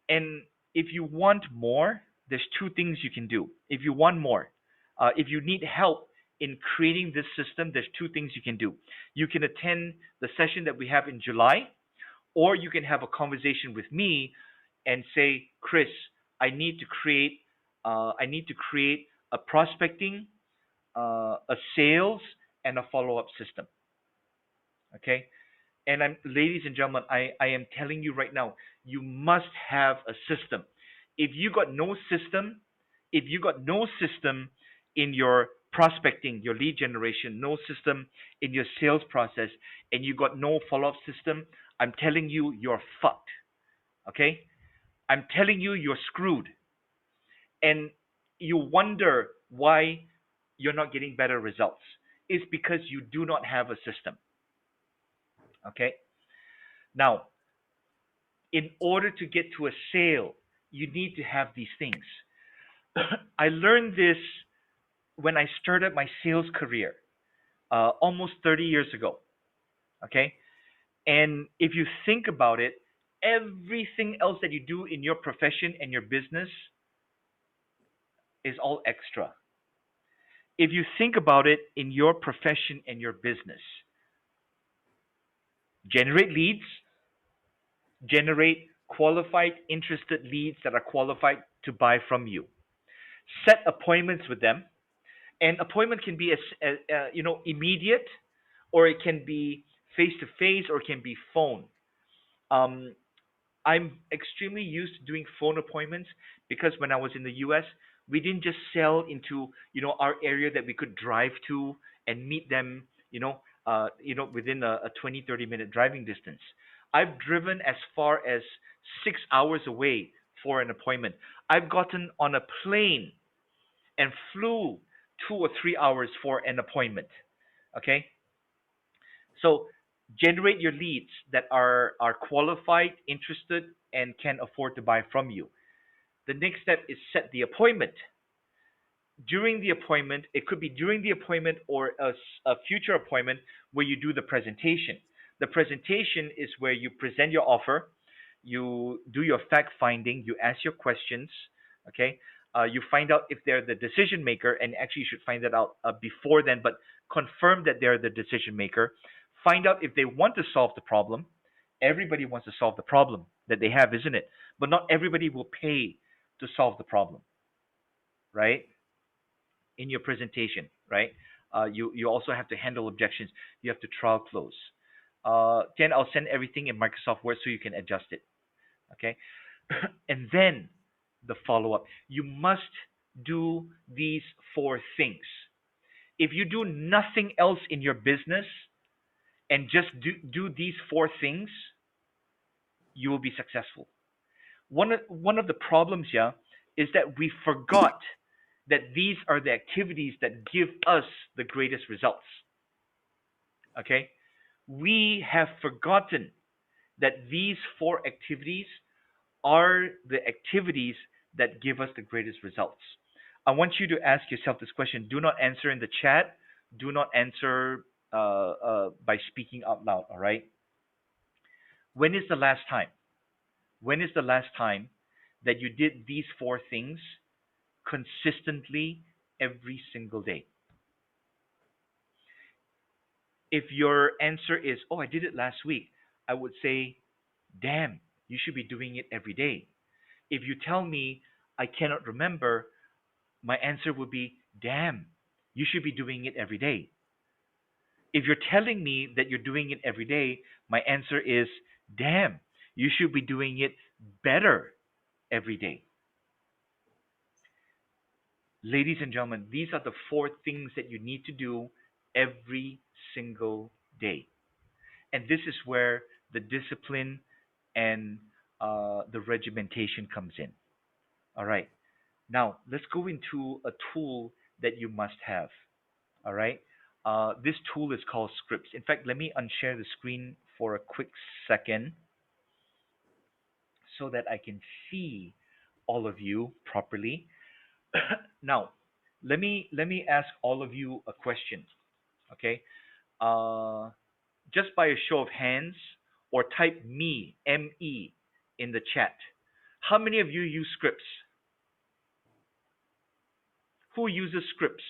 And if you want more, there's two things you can do. If you want more, if you need help in creating this system, there's two things you can do. You can attend the session that we have in July, or you can have a conversation with me and say, Chris, I need to create a prospecting, a sales, and a follow-up system. Okay. And ladies and gentlemen, I am telling you right now, you must have a system. If you got no system, if you got no system in your prospecting, your lead generation, no system in your sales process, and you got no follow-up system, I'm telling you, you're fucked. Okay? I'm telling you, you're screwed. And you wonder why you're not getting better results. It's because you do not have a system. Okay? Now, in order to get to a sale, you need to have these things. I learned this when I started my sales career almost 30 years ago. Okay. And if you think about it, everything else that you do in your profession and your business is all extra. If you think about it in your profession and your business, generate leads, generate qualified, interested leads that are qualified to buy from you, set appointments with them. And appointment can be immediate, or it can be face to face, or it can be phone. um, I'm extremely used to doing phone appointments because when I was in the US, we didn't just sell into, our area that we could drive to and meet them, within a 20, 30 minute driving distance. I've driven as far as 6 hours away for an appointment. I've gotten on a plane and flew 2 or 3 hours for an appointment. Okay. So generate your leads that are qualified, interested, and can afford to buy from you. The next step is set the appointment. During the appointment, it could be during the appointment or a future appointment where you do the presentation. The presentation is where you present your offer, you do your fact finding, you ask your questions, okay? You find out if they're the decision maker, and actually you should find that out before then, but confirm that they're the decision maker. Find out if they want to solve the problem. Everybody wants to solve the problem that they have, isn't it? But not everybody will pay to solve the problem, right? In your presentation, right? You also have to handle objections. You have to trial close. Then I'll send everything in Microsoft Word so you can adjust it. Okay, and then the follow up. You must do these four things. If you do nothing else in your business and just do these four things, you will be successful. One of the problems, yeah, is that we forgot that these are the activities that give us the greatest results. Okay? We have forgotten that these four activities are the activities that give us the greatest results. I want you to ask yourself this question. Do not answer in the chat. Do not answer by speaking out loud, all right? When is the last time? When is the last time that you did these four things consistently every single day? If your answer is, oh, I did it last week, I would say, damn, you should be doing it every day. If you tell me, I cannot remember, My answer would be, damn, you should be doing it every day. If you're telling me that you're doing it every day, my answer is, damn, you should be doing it better every day. Ladies and gentlemen, these are the four things that you need to do every single day. And this is where the discipline and the regimentation comes in. All right. Now, let's go into a tool that you must have. All right. This tool is called Scripts. In fact, let me unshare the screen for a quick second so that I can see all of you properly. Now, let me ask all of you a question. Okay. Uh, just by a show of hands, or type me, in the chat. How many of you use Scripts? Who uses Scripts?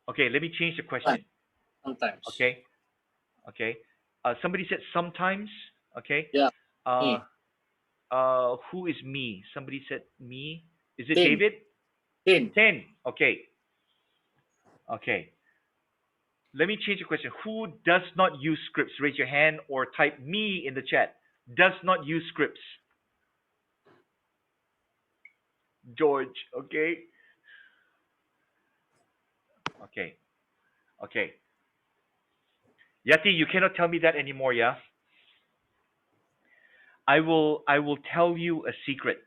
Okay, let me change the Sometimes. question. Sometimes. Okay, okay. Somebody said sometimes. Okay. Yeah. Uh, Me. who is me? Somebody said me. Is it Tin. David? Tin. 10. Okay. Okay. Let me change the question. Who does not use Scripts? Raise your hand or type me in the chat. Does not use Scripts. George. Okay. Okay. Okay. Yati, you cannot tell me that anymore, yeah? I will tell you a secret.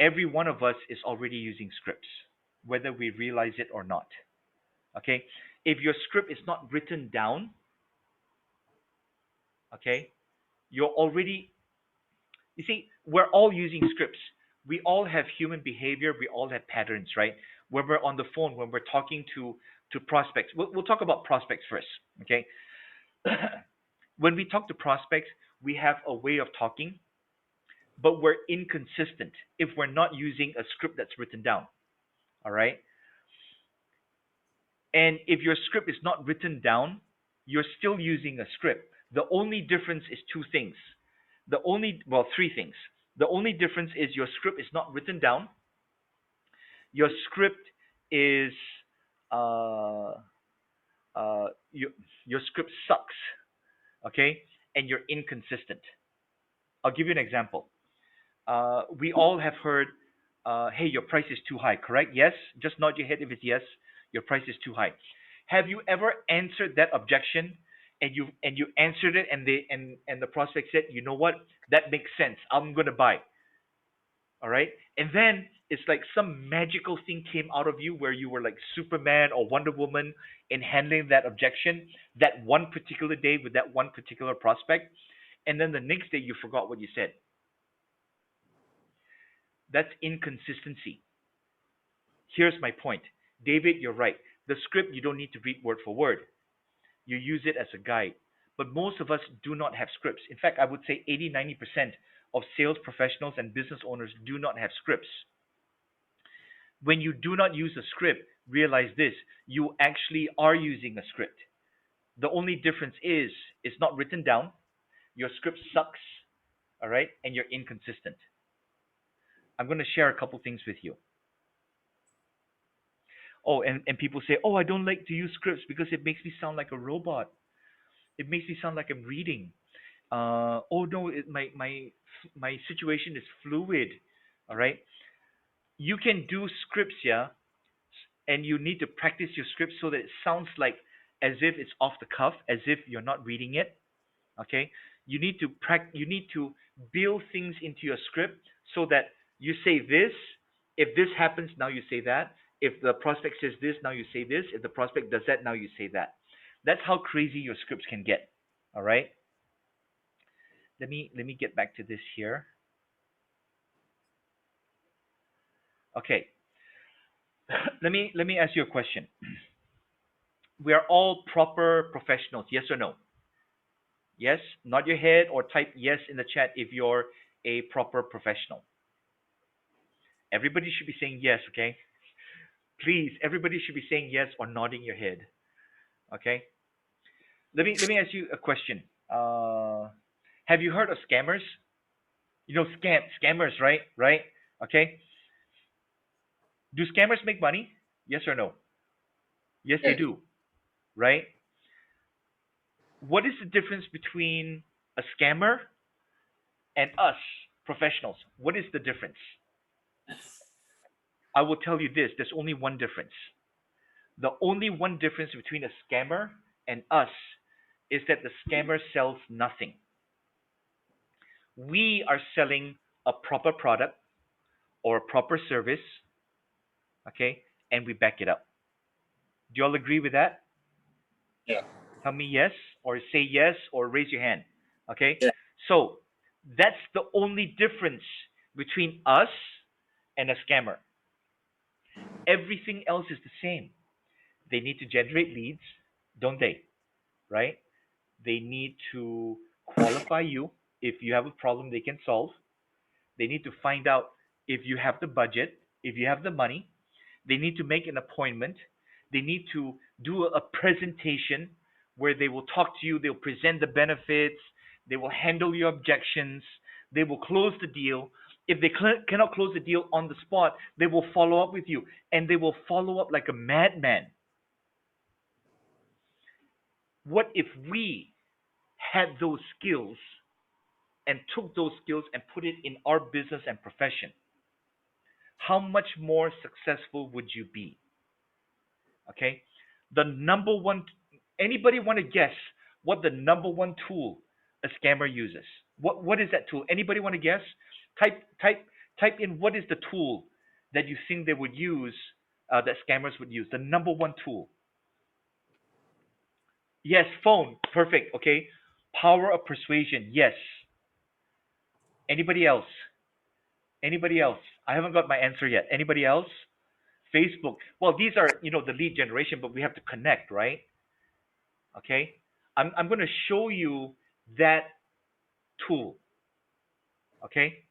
Every one of us is already using Scripts, whether we realize it or not. Okay? If your script is not written down, okay, you're already, you see, we're all using scripts. We all have human behavior, we all have patterns, right? When we're on the phone, when we're talking to prospects, we'll talk about prospects first, okay? When we talk to prospects, we have a way of talking, but we're inconsistent if we're not using a script that's written down. All right. And if your script is not written down, you're still using a script. The only difference is two things. Three things. The only difference is your script is not written down. Your script is, uh, your script sucks, okay? And you're inconsistent. I'll give you an example. We all have heard, hey, your price is too high, correct? Yes? Just nod your head if it's yes, your price is too high. Have you ever answered that objection and you answered it and the prospect said, you know what? That makes sense. I'm gonna buy. All right. And then it's like some magical thing came out of you where you were like Superman or Wonder Woman in handling that objection that one particular day with that one particular prospect. And then the next day you forgot what you said. That's inconsistency. Here's my point. David, you're right. The script, you don't need to read word for word. You use it as a guide. But most of us do not have scripts. In fact, I would say 80-90% of sales professionals and business owners do not have scripts. When you do not use a script, realize this, you actually are using a script. The only difference is it's not written down, your script sucks, all right, and you're inconsistent. I'm going to share a couple things with you. Oh, and people say, oh, I don't like to use scripts because it makes me sound like a robot. It makes me sound like I'm reading. Oh no, my situation is fluid. All right, you can do scripts, yeah, and you need to practice your script so that it sounds like as if it's off the cuff, as if you're not reading it. Okay, you need to build things into your script so that you say this. If this happens, now you say that. If the prospect says this, now you say this. If the prospect does that, now you say that. That's how crazy your scripts can get. All right. Let me get back to this here. Okay. Let me ask you a question. We are all proper professionals, yes or no? Yes. Nod your head or type yes in the chat if you're a proper professional. Everybody should be saying yes, okay? Please, everybody should be saying yes or nodding your head. Okay? Let me ask you a question. Have you heard of scammers? You know scammers, right? Right? Okay? Do scammers make money? Yes or no? Yes, they Yes. do, right? What is the difference between a scammer and us professionals? What is the difference? I will tell you this, there's only one difference. The only one difference between a scammer and us is that the scammer sells nothing. We are selling a proper product or a proper service, okay, and we back it up. Do you all agree with that? Yeah. Tell me yes, or say yes, or raise your hand. Okay? Yeah. So that's the only difference between us and a scammer. Everything else is the same. They need to generate leads, don't they? Right? They need to qualify you if you have a problem they can solve. They need to find out if you have the budget, if you have the money. They need to make an appointment. They need to do a presentation where they will talk to you, they'll present the benefits, they will handle your objections, they will close the deal. If they cannot close the deal on the spot, they will follow up with you and they will follow up like a madman. What if we had those skills and took those skills and put it in our business and profession? How much more successful would you be? Okay, the number one, anybody want to guess what the number one tool a scammer uses? What is that tool? Anybody want to guess? Type type type in what is the tool that you think they would use, that scammers would use, the number one tool. Yes, phone. Perfect. Okay, power of persuasion. Yes. Anybody else? Anybody else? I haven't got my answer yet. Anybody else? Facebook. Well, these are, the lead generation, but we have to connect, right? Okay, I'm going to show you that tool. Okay,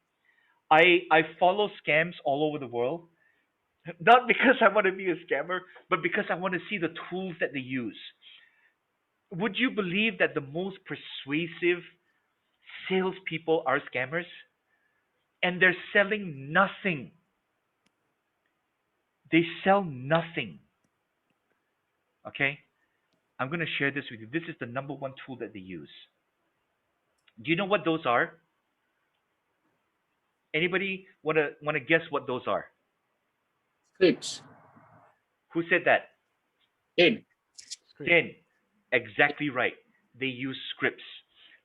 I follow scams all over the world, not because I want to be a scammer, but because I want to see the tools that they use. Would you believe that the most persuasive salespeople are scammers, and they're selling nothing? They sell nothing. Okay, I'm going to share this with you. This is the number one tool that they use. Do you know what those are? Anybody want to guess what those are? Scripts. Who said that? In. Script. Then, exactly right. They use scripts.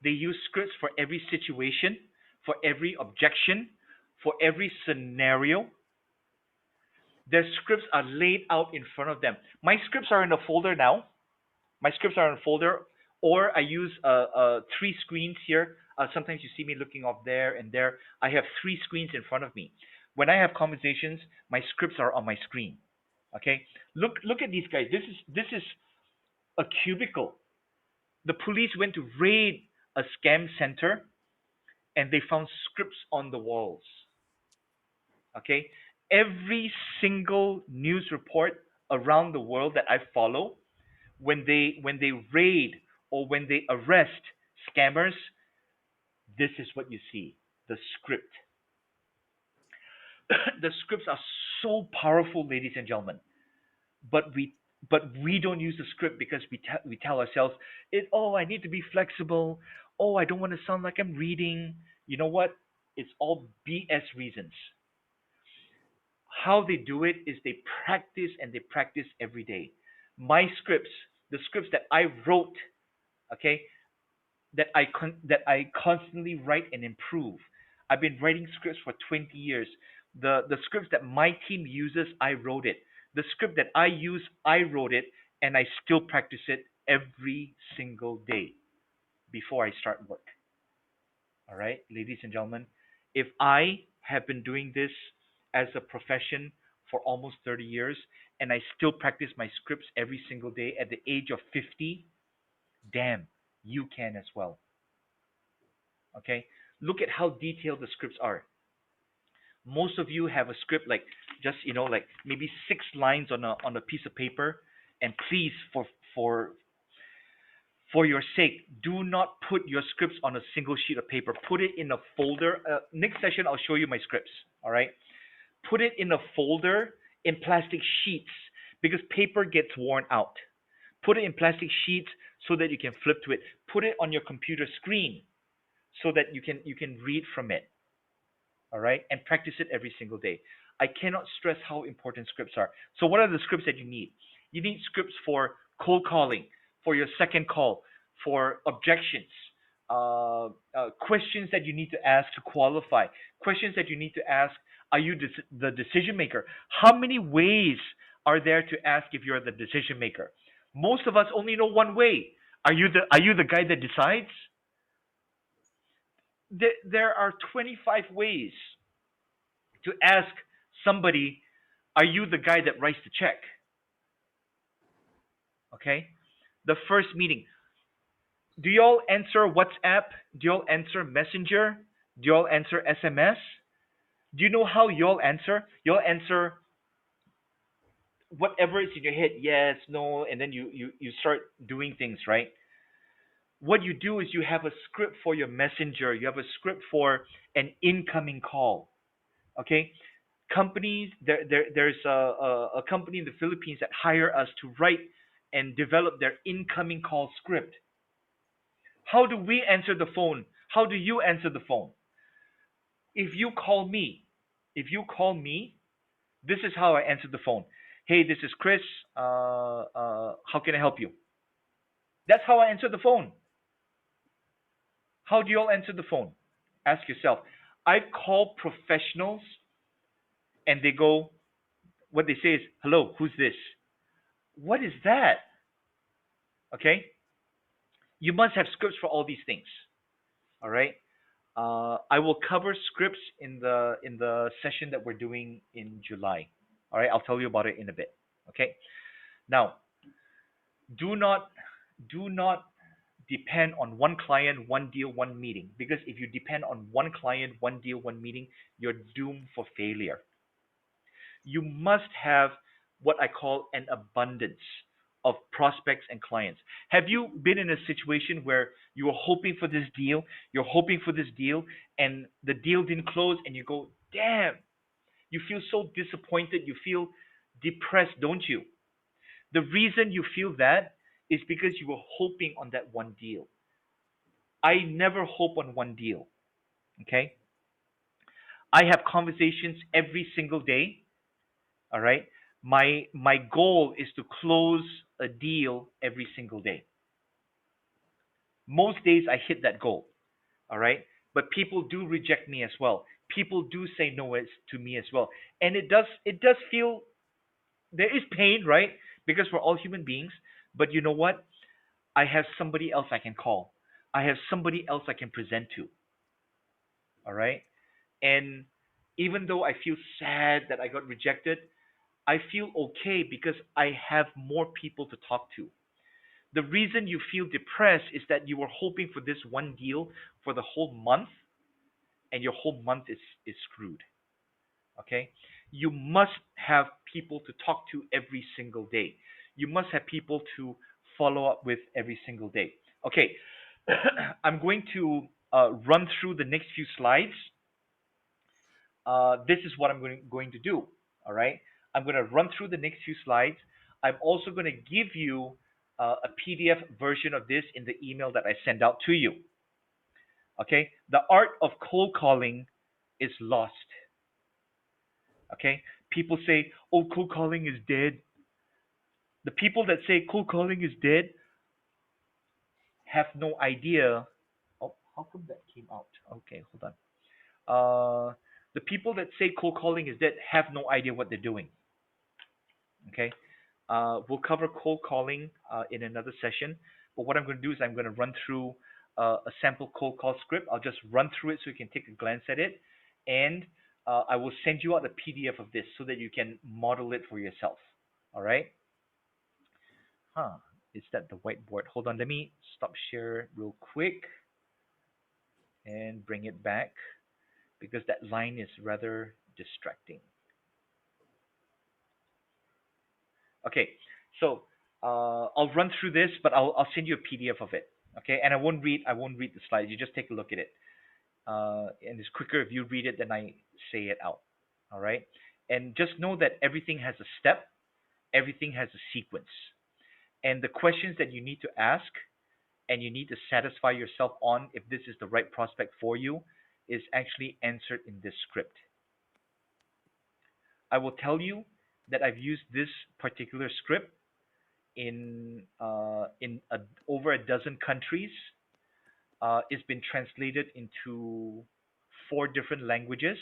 They use scripts for every situation, for every objection, for every scenario. Their scripts are laid out in front of them. My scripts are in a folder now. My scripts are in a folder, or I use three screens here. Sometimes you see me looking off there and there. I have three screens in front of me. When I have conversations, my scripts are on my screen. Okay, look at these guys. This is a cubicle. The police went to raid a scam center and they found scripts on the walls. Okay? Every single news report around the world that I follow, when they raid or when they arrest scammers, this is what you see. The script. The scripts are so powerful, ladies and gentlemen. But we don't use the script because we tell ourselves it. Oh, I need to be flexible. Oh, I don't want to sound like I'm reading. You know what? It's all BS reasons. How they do it is they practice and they practice every day. My scripts, the scripts that I wrote, okay, that I constantly write and improve. I've been writing scripts for 20 years. The scripts that my team uses, I wrote it. The script that I use, I wrote it, and I still practice it every single day before I start work. All right, ladies and gentlemen, if I have been doing this as a profession for almost 30 years and I still practice my scripts every single day at the age of 50, damn, you can as well. Okay, look at how detailed the scripts are. Most of you have a script like just, like maybe 6 lines on a piece of paper, and please, For your sake, do not put your scripts on a single sheet of paper. Put it in a folder. Next session, I'll show you my scripts. All right. Put it in a folder in plastic sheets because paper gets worn out. Put it in plastic sheets so that you can flip to it. Put it on your computer screen so that you can read from it. All right, and practice it every single day. I cannot stress how important scripts are. So what are the scripts that you need? You need scripts for cold calling, for your second call, for objections, questions that you need to ask to qualify, questions that you need to ask. Are you the decision maker? How many ways are there to ask if you're the decision maker? Most of us only know one way. Are you the guy that decides? There are 25 ways to ask somebody, are you the guy that writes the check? Okay. The first meeting. Do y'all answer WhatsApp? Do y'all answer Messenger? Do y'all answer SMS? Do you know how y'all answer? Y'all answer whatever is in your head, yes, no, and then you start doing things, right? What you do is you have a script for your messenger, you have a script for an incoming call. Okay, companies there's a company in the Philippines that hire us to write and develop their incoming call script. How do we answer the phone? How do you answer the phone? If you call me, if you call me, this is how I answer the phone. Hey, this is Chris. How can I help you? That's how I answer the phone. How do you all answer the phone? Ask yourself. I call professionals and they go, what they say is, hello, who's this? What is that? Okay? You must have scripts for all these things. All right? I will cover scripts in the session that we're doing in July. All right? I'll tell you about it in a bit. Okay? Now, do not do not depend on one client, one deal, one meeting. Because if you depend on one client, one deal, one meeting, you're doomed for failure. You must have what I call an abundance of prospects and clients. Have you been in a situation where you were hoping for this deal, you're hoping for this deal, and the deal didn't close, and you go, damn, you feel so disappointed, you feel depressed, don't you? The reason you feel that is because you were hoping on that one deal. I never hope on one deal. Okay. I have conversations every single day. All right. My goal is to close a deal every single day. Most days I hit that goal. All right. But people do reject me as well. People do say no to me as well. And it does feel there is pain, right? Because we're all human beings. But you know what? I have somebody else I can call. I have somebody else I can present to. All right. And even though I feel sad that I got rejected, I feel okay because I have more people to talk to. The reason you feel depressed is that you were hoping for this one deal for the whole month and your whole month is screwed. Okay? You must have people to talk to every single day. You must have people to follow up with every single day. Okay. I'm going to run through the next few slides. This is what I'm going to do. All right. I'm going to run through the next few slides. I'm also going to give you a PDF version of this in the email that I send out to you. Okay. The art of cold calling is lost. Okay. People say, oh, cold calling is dead. The people that say cold calling is dead have no idea. Oh, how come that came out? Okay, hold on. The people that say cold calling is dead have no idea what they're doing. Okay. We'll cover cold calling in another session. But what I'm going to do is I'm going to run through a sample cold call script. I'll just run through it so you can take a glance at it. And I will send you out a PDF of this so that you can model it for yourself. All right. Huh. Is that the whiteboard? Hold on. Let me stop share real quick and bring it back because that line is rather distracting. Okay. So I'll run through this, but I'll send you a PDF of it. Okay, and I won't read the slides. You just take a look at it. And it's quicker if you read it than I say it out. All right, and just know that everything has a step, everything has a sequence, and the questions that you need to ask and you need to satisfy yourself on if this is the right prospect for you is actually answered in this script. I will tell you that I've used this particular script over a dozen countries. It's been translated into four different languages,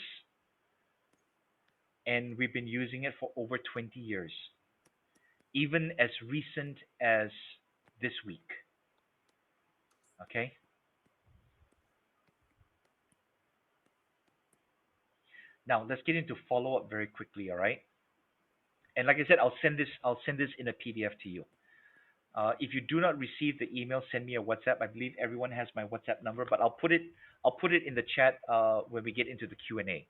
and we've been using it for over 20 years, even as recent as this week. Okay. Now let's get into follow up very quickly. All right. And like I said, I'll send this in a PDF to you. If you do not receive the email, send me a WhatsApp. I believe everyone has my WhatsApp number, but I'll put it in the chat when we get into the Q&A.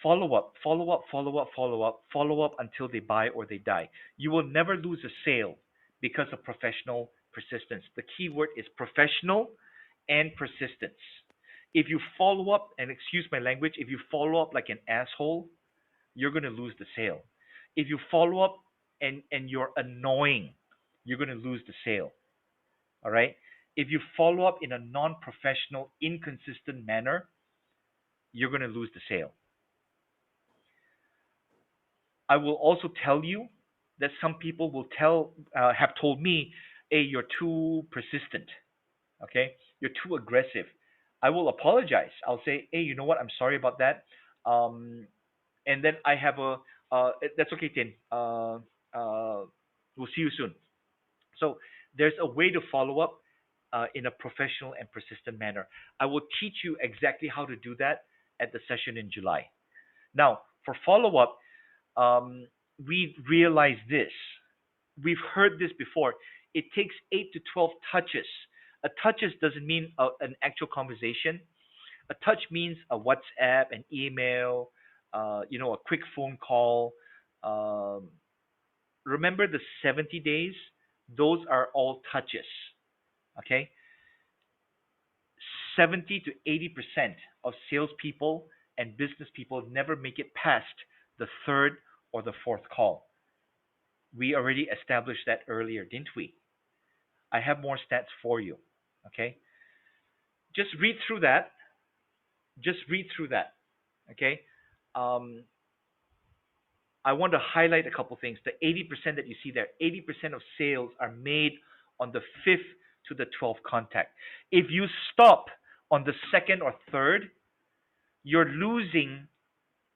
Follow up, follow up, follow up, follow up, follow up until they buy or they die. You will never lose a sale because of professional persistence. The key word is professional and persistence. If you follow up, and excuse my language, if you follow up like an asshole, you're going to lose the sale. If you follow up and you're annoying, you're going to lose the sale. All right? If you follow up in a non professional, inconsistent manner, you're going to lose the sale. I will also tell you that some people have told me, hey, you're too persistent. Okay? You're too aggressive. I will apologize. I'll say, hey, you know what? I'm sorry about that. Um, and then I have that's okay, Tin. We'll see you soon. So there's a way to follow up in a professional and persistent manner. I will teach you exactly how to do that at the session in July. Now, for follow up, we realize this. We've heard this before. It takes 8 to 12 touches. A touches doesn't mean an actual conversation. A touch means a WhatsApp, an email, a quick phone call. Um, Remember the 70 days? Those are all touches. Okay? 70 to 80% of salespeople and business people never make it past the third or the fourth call. We already established that earlier, didn't we? I have more stats for you. Okay? Just read through that. Just read through that. Okay? Um, I want to highlight a couple things. The 80% that you see there, 80% of sales are made on the fifth to the 12th contact. If you stop on the second or third, you're losing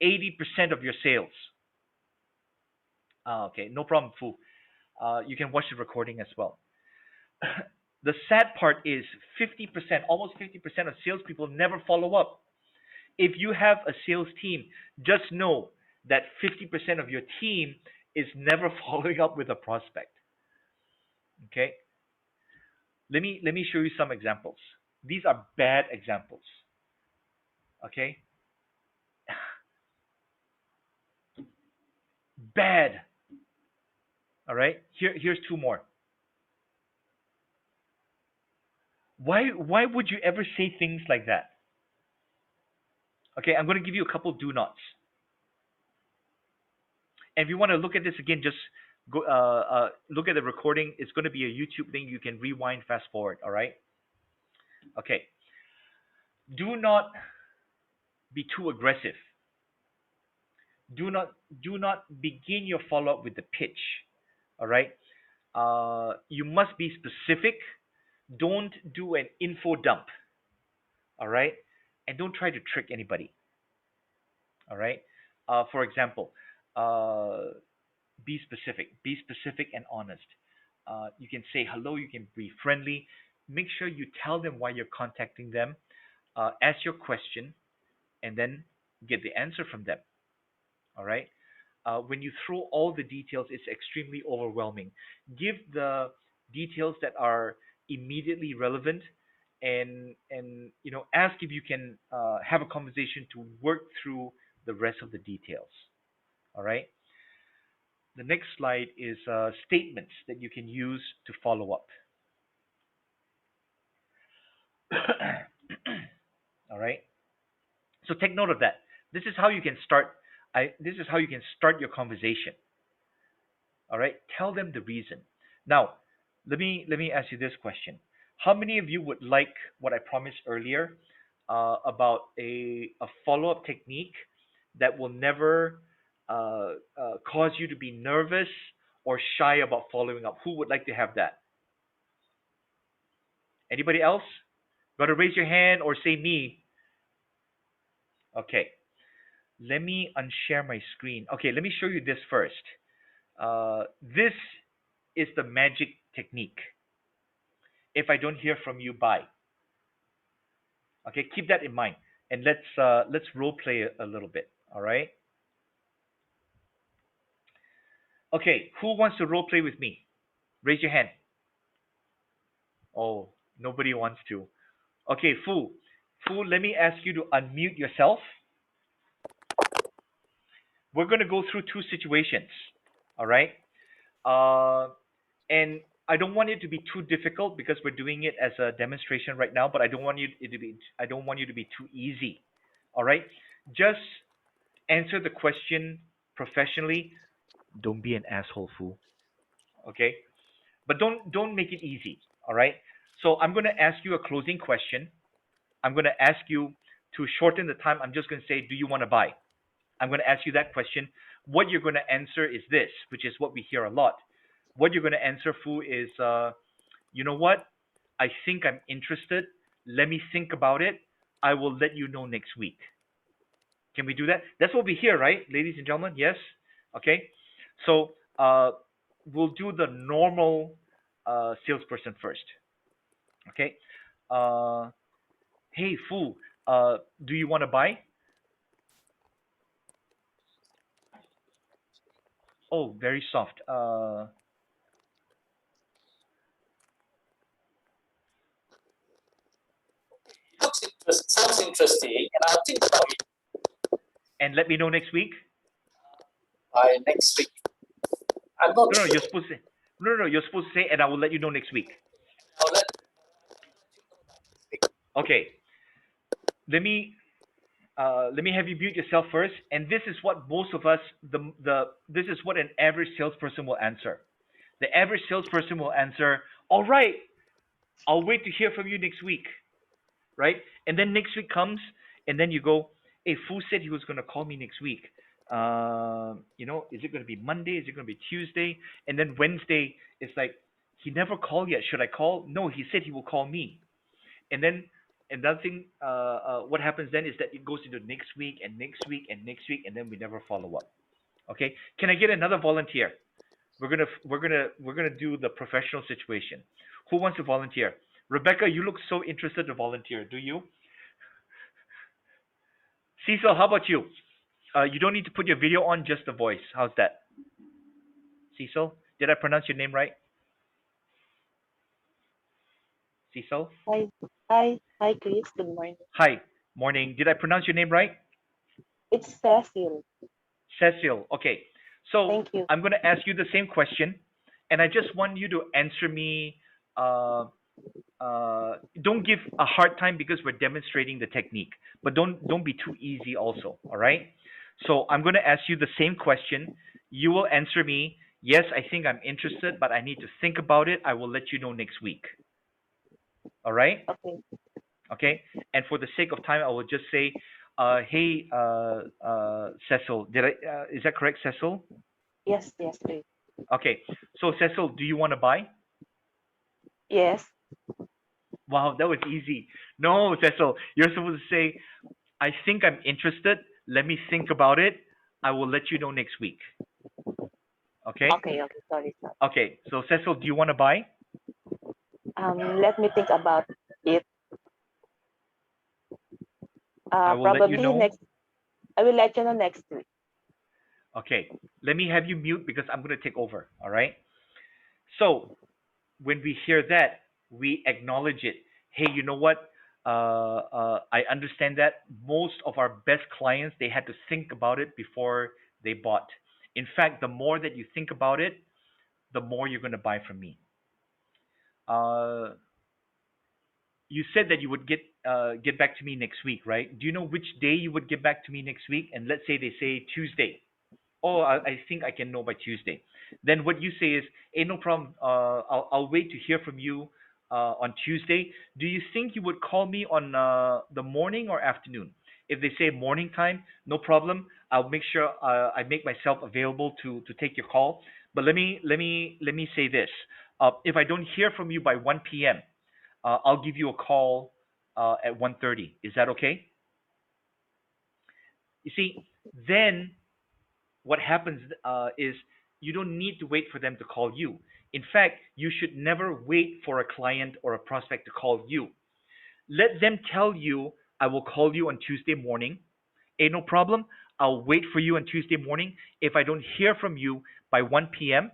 80% of your sales. Okay, no problem, Fu. You can watch the recording as well. The sad part is 50%, almost 50% of salespeople never follow up. If you have a sales team, just know that 50% of your team is never following up with a prospect. Okay? Let me show you some examples. These are bad examples. Okay? Bad. All right? Here's two more. Why would you ever say things like that? Okay, I'm going to give you a couple do nots. And if you want to look at this again, just go look at the recording. It's going to be a YouTube thing. You can rewind, fast forward. All right. Okay. Do not be too aggressive. Do not begin your follow up with the pitch. All right. You must be specific. Don't do an info dump. All right. And don't try to trick anybody. All right. For example, uh, be specific. Be specific and honest. You can say hello. You can be friendly. Make sure you tell them why you're contacting them. Ask your question, and then get the answer from them. All right. When you throw all the details, it's extremely overwhelming. Give the details that are immediately relevant, and ask if you can have a conversation to work through the rest of the details. All right. The next slide is statements that you can use to follow up. All right. So take note of that. This is how you can start. This is how you can start your conversation. All right. Tell them the reason. Now, let me ask you this question. How many of you would like what I promised earlier about a follow up technique that will never cause you to be nervous or shy about following up? Who would like to have that? Anybody else? Got to raise your hand or say me. Okay. Let me unshare my screen. Okay, let me show you this first. This is the magic technique. If I don't hear from you, bye. Okay, keep that in mind, and let's role play a little bit. All right. Okay, who wants to role play with me? Raise your hand. Oh, nobody wants to. Okay, Fu. Fu, let me ask you to unmute yourself. We're gonna go through two situations. All right. Uh, and I don't want it to be too difficult because we're doing it as a demonstration right now. But I don't want you to be too easy. All right. Just answer the question professionally. Don't be an asshole, fool. Okay. But don't make it easy. All right. So I'm gonna ask you a closing question. I'm gonna ask you to shorten the time. I'm just gonna say, do you want to buy? I'm going to ask you that question. What you're going to answer is this, which is what we hear a lot. What you're going to answer, Fu, is, you know what? I think I'm interested. Let me think about it. I will let you know next week. Can we do that? That's what we hear, right, ladies and gentlemen? Yes? Okay. So we'll do the normal salesperson first. Okay. Uh, hey, Fu, do you want to buy? Oh, very soft. Sounds interesting, and I'll think about it And let me know next week. by next week. I'm not No, no, sure. you're supposed to. No, no, no, you're supposed to say, and I will let you know next week. I'll let Okay. Let me let me have you mute yourself first. And this is what most of us the this is what an average salesperson will answer. The average salesperson will answer, "All right, I'll wait to hear from you next week." Right? And then next week comes, and then you go, "Hey, Fu said he was going to call me next week. Is it going to be Monday? Is it going to be Tuesday?" And then Wednesday, it's like, "He never called yet. Should I call?" No, he said he will call me. And then another thing, what happens then is that it goes into next week and next week and next week, and then we never follow up. Okay? Can I get another volunteer? We're gonna do the professional situation. Who wants to volunteer? Rebecca, you look so interested to volunteer. Do you? Cecil, how about you? You don't need to put your video on, just the voice. How's that? Cecil, did I pronounce your name right? Cecil? Hi, hi, Chris. Good morning. Hi. Morning. Did I pronounce your name right? It's Cecil. Cecil. Okay. So Thank you. I'm going to ask you the same question, and I just want you to answer me. Uh, don't give a hard time because we're demonstrating the technique, but don't be too easy also. All right. So I'm going to ask you the same question. You will answer me. Yes, I think I'm interested, but I need to think about it. I will let you know next week. All right. Okay. Okay. And for the sake of time, I will just say, hey, Cecil. Is that correct, Cecil? Yes, yes, Chris. Okay. So Cecil, do you want to buy? Yes. Wow, that was easy. No, Cecil, you're supposed to say, I think I'm interested. Let me think about it. I will let you know next week. Okay? Okay, okay. Sorry, sorry. Okay. So Cecil, do you want to buy? Let me think about it. I will let you Probably know. next. I will let you know next week. Okay. Let me have you mute because I'm going to take over. All right? So when we hear that, we acknowledge it. Hey, you know what? I understand that most of our best clients they had to think about it before they bought, In fact, the more that you think about it, the more you're going to buy from me. Uh, you said that you would get back to me next week, right? Do you know which day you would get back to me next week? And let's say they say Tuesday. Oh, I think I can know by Tuesday. Then what you say is, hey, no problem. I'll wait to hear from you on Tuesday. Do you think you would call me on the morning or afternoon? If they say morning time, no problem. I'll make sure I make myself available to take your call. But let me say this. If I don't hear from you by 1 p.m., I'll give you a call at 1:30. Is that okay? You see, then what happens is you don't need to wait for them to call you. In fact, you should never wait for a client or a prospect to call you. Let them tell you, I will call you on Tuesday morning. Ain't no problem. I'll wait for you on Tuesday morning. If I don't hear from you by 1 p.m.,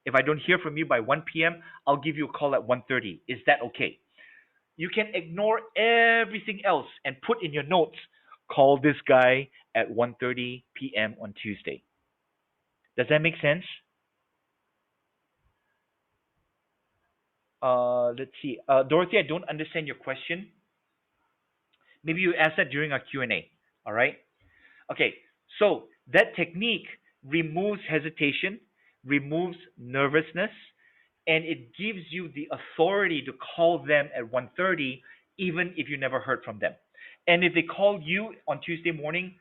if I don't hear from you by 1 p.m., I'll give you a call at 1:30. Is that okay? You can ignore everything else and put in your notes, call this guy at 1:30 p.m. on Tuesday. Does that make sense? Let's see. Dorothy, I don't understand your question. Maybe you ask that during our Q&A. All right. Okay. So that technique removes hesitation, removes nervousness, and it gives you the authority to call them at 1:30, even if you never heard from them. And if they call you on Tuesday morning,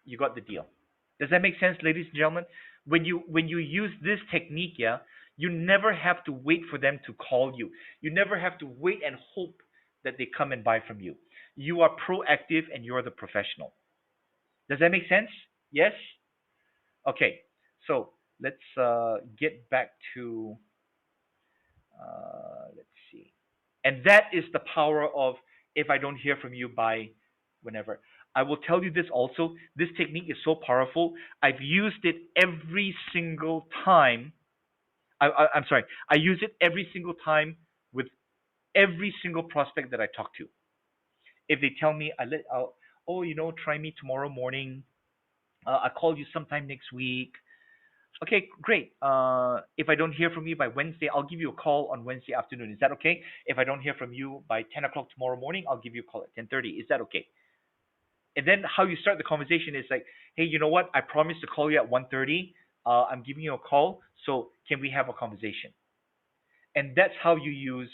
you got the deal. Does that make sense, ladies and gentlemen? When you use this technique, yeah, you never have to wait for them to call you. You never have to wait and hope that they come and buy from you. You are proactive and you're the professional. Does that make sense? Yes? Okay. So let's get back to let's see. And that is the power of if I don't hear from you by whenever. I will tell you this also. This technique is so powerful. I've used it every single time. I'm sorry. I use it every single time with every single prospect that I talk to. If they tell me, oh, try me tomorrow morning. I'll call you sometime next week. Okay, great. If I don't hear from you by Wednesday, I'll give you a call on Wednesday afternoon. Is that okay? If I don't hear from you by 10 o'clock tomorrow morning, I'll give you a call at 10:30. Is that okay? And then how you start the conversation is like, hey, you know what? I promised to call you at 1:30. I'm giving you a call, so can we have a conversation? And that's how you use.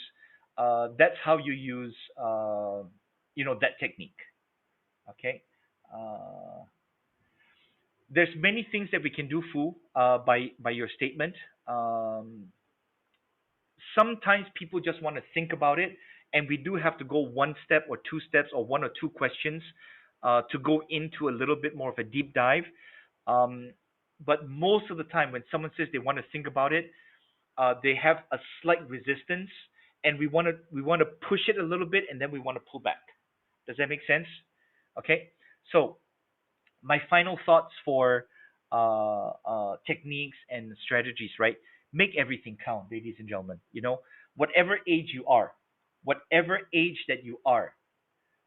That's how you use. That technique. Okay. Uh, there's many things that we can do, Fu, by your statement. Um, Sometimes people just want to think about it, and we do have to go one step or two steps or one or two questions to go into a little bit more of a deep dive. Um, but most of the time, when someone says they want to think about it, they have a slight resistance, and we want to push it a little bit, and then we want to pull back. Does that make sense? Okay. So my final thoughts for techniques and strategies, right? Make everything count, ladies and gentlemen. Whatever age you are, whatever age that you are,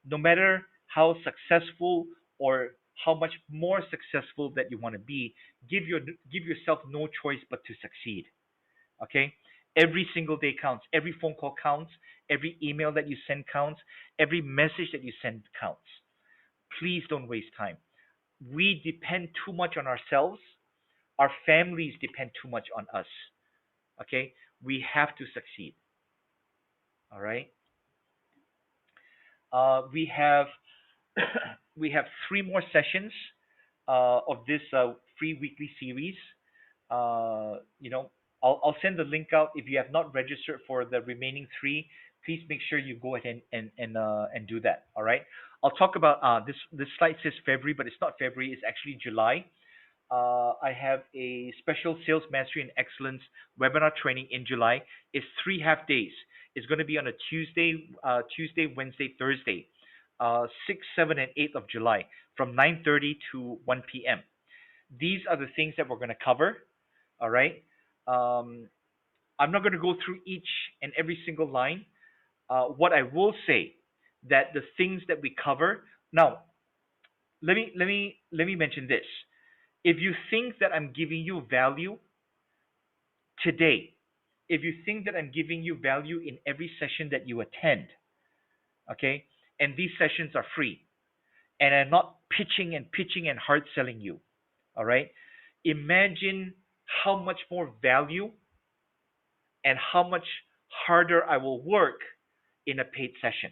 no matter how successful or how much more successful that you want to be, give yourself no choice but to succeed. Okay? Every single day counts. Every phone call counts. Every email that you send counts. Every message that you send counts. Please don't waste time. We depend too much on ourselves. Our families depend too much on us. Okay? We have to succeed. All right? We have we have three more sessions of this free weekly series. Uh, you know, I'll send the link out. If you have not registered for the remaining three, please make sure you go ahead and do that. All right. I'll talk about this slide says February, but it's not February. It's actually July. I have a special sales mastery and excellence webinar training in July. It's 3 half days. It's going to be on a Tuesday, Wednesday, Thursday, 6, 7, and 8 of July from 9:30 to 1 p.m. These are the things that we're going to cover. All right. Um, I'm not going to go through each and every single line. What I will say that the things that we cover now. Let me mention this. If you think that I'm giving you value today, if you think that I'm giving you value in every session that you attend, okay, and these sessions are free, and I'm not pitching and hard selling you, all right, imagine how much more value and how much harder I will work in a paid session,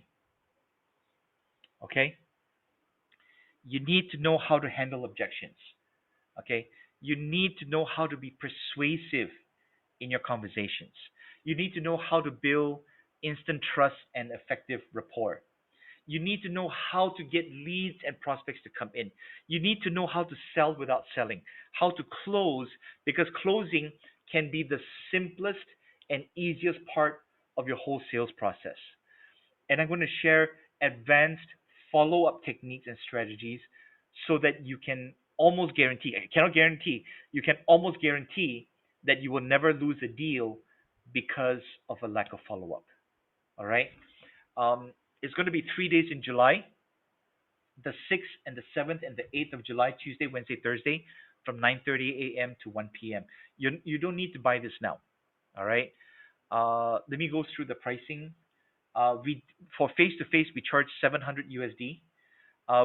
okay? You need to know how to handle objections, okay? You need to know how to be persuasive in your conversations. You need to know how to build instant trust and effective rapport. You need to know how to get leads and prospects to come in. You need to know how to sell without selling, how to close, because closing can be the simplest and easiest part of your whole sales process. And I'm going to share advanced follow up techniques and strategies so that you can almost guarantee, I cannot guarantee, you can almost guarantee that you will never lose a deal because of a lack of follow up. All right. It's going to be 3 days in July, the 6th and the 7th and the 8th of July, Tuesday, Wednesday, Thursday, from 9:30 a.m. to 1 p.m. You don't need to buy this now. All right. Let me go through the pricing. We for face to face we charge 700 USD.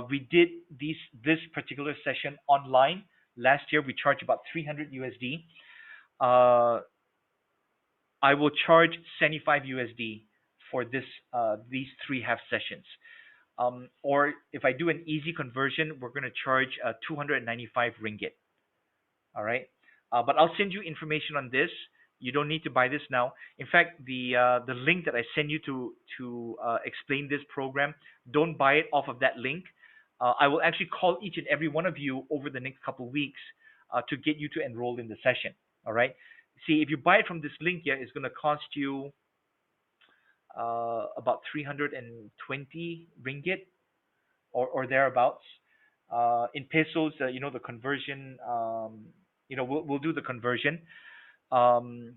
We did this particular session online last year. We charged about 300 USD. Uh, I will charge 75 USD for these three half sessions. Or if I do an easy conversion, we're going to charge 295 ringgit. All right. But I'll send you information on this. You don't need to buy this now. In fact, the link that I send you to explain this program, don't buy it off of that link. I will actually call each and every one of you over the next couple of weeks to get you to enroll in the session. All right. See, if you buy it from this link here, it's going to cost you about 320 ringgit or thereabouts. In pesos, the conversion, we'll do the conversion. Um,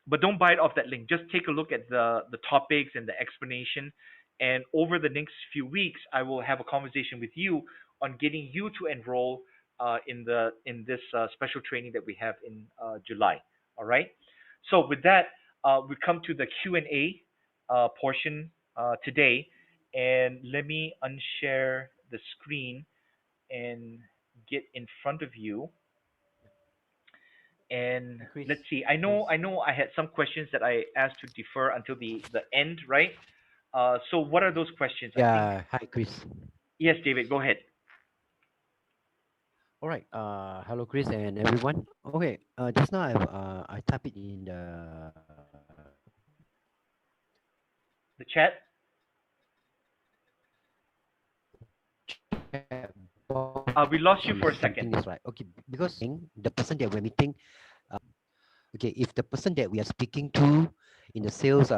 but don't buy it off that link. Just take a look at the topics and the explanation. And over the next few weeks, I will have a conversation with you on getting you to enroll in this special training that we have in July. All right. So with that, we come to the Q&A portion today, and let me unshare the screen and get in front of you. And Hi, Chris. let's see. I know I had some questions that I asked to defer until the end, right? So what are those questions? I think Yeah, hi, Chris. yes, David, go ahead. All right. Hello, Chris, and everyone. Okay. Just now I type it in the The chat. chat box We lost you is for a something second. is like okay because the person that we're meeting, okay, if the person that we are speaking to in the sales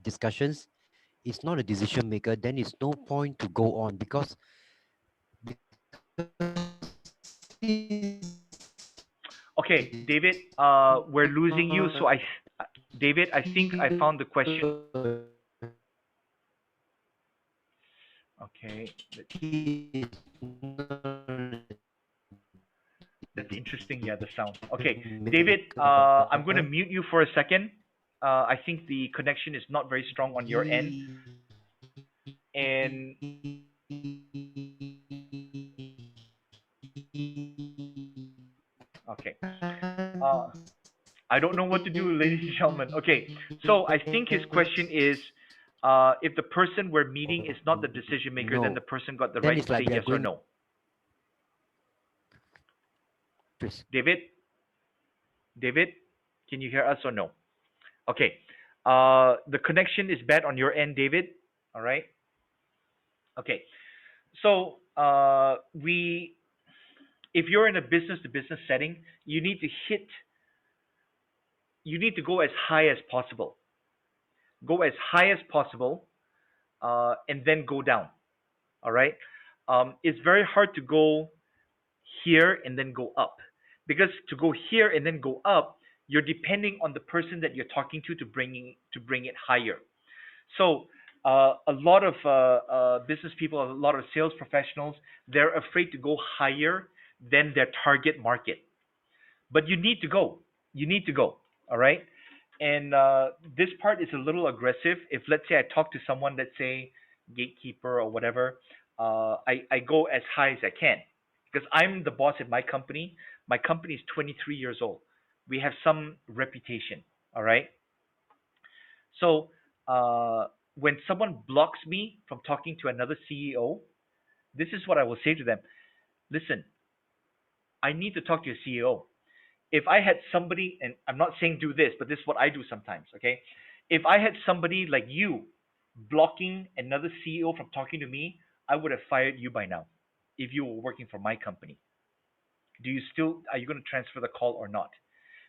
discussions is not a decision maker, then it's no point to go on because Okay, David, we're losing you. David, I think I found the question. Okay, that's interesting. Yeah, the sound. Okay, David, I'm going to mute you for a second. I think the connection is not very strong on your end. And okay, uh, I don't know what to do, ladies and gentlemen. Okay, so I think his question is, if the person we're meeting is not the decision maker, then the no, person got the then right to it's say like we are yes or going no. Chris. David, David, can you hear us or no? Okay, the connection is bad on your end, David. All right. Okay, so if you're in a business to business setting, you need to go as high as possible. Go as high as possible, and then go down. All right. It's very hard to go here and then go up, because to go here and then go up, you're depending on the person that you're talking to bring it higher. So a lot of business people, a lot of sales professionals, they're afraid to go higher than their target market. But you need to go. You need to go. All right. And this part is a little aggressive. If let's say I talk to someone, let's say gatekeeper or whatever, I go as high as I can because I'm the boss at my company. My company is 23 years old. We have some reputation. All right. So when someone blocks me from talking to another CEO, this is what I will say to them. Listen, I need to talk to your CEO. If I had somebody, and I'm not saying do this, but this is what I do sometimes, okay? If I had somebody like you blocking another CEO from talking to me, I would have fired you by now if you were working for my company. Are you going to transfer the call or not?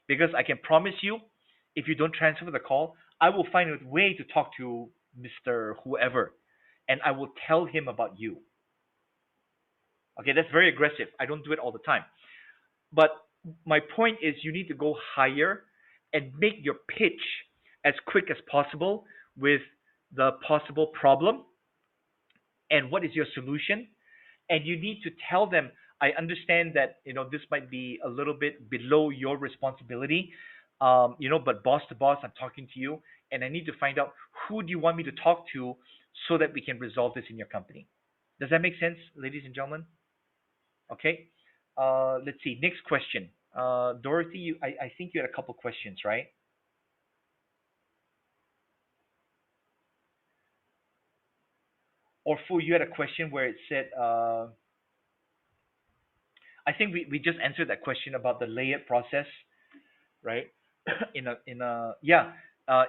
Because I can promise you, if you don't transfer the call, I will find a way to talk to Mr. Whoever and I will tell him about you. Okay, that's very aggressive. I don't do it all the time. But my point is, you need to go higher and make your pitch as quick as possible with the possible problem and what is your solution. And you need to tell them, I understand that this might be a little bit below your responsibility, but boss to boss, I'm talking to you, and I need to find out who do you want me to talk to so that we can resolve this in your company. Does that make sense, ladies and gentlemen? Okay. Let's see. Next question. Dorothy, I think you had a couple questions, right? Or Fu, you had a question where it said, I think we just answered that question about the layup process, right? Yeah.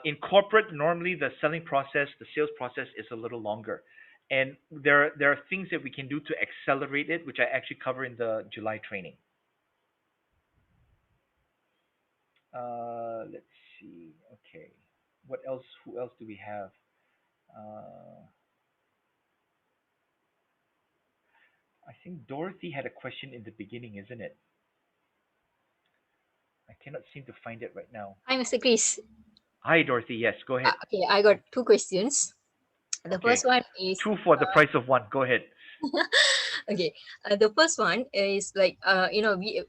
In corporate, normally the selling process, the sales process is a little longer, and there are things that we can do to accelerate it, which I actually cover in the July training. Let's see. Okay. What else? Who else do we have? Uh, I think Dorothy had a question in the beginning, isn't it? I cannot seem to find it right now. Hi, Mr. Chris. Hi, Dorothy. Yes, go ahead. Okay, I got two questions. The Okay. first one is Two for the price of one. Go ahead. okay. The first one is like we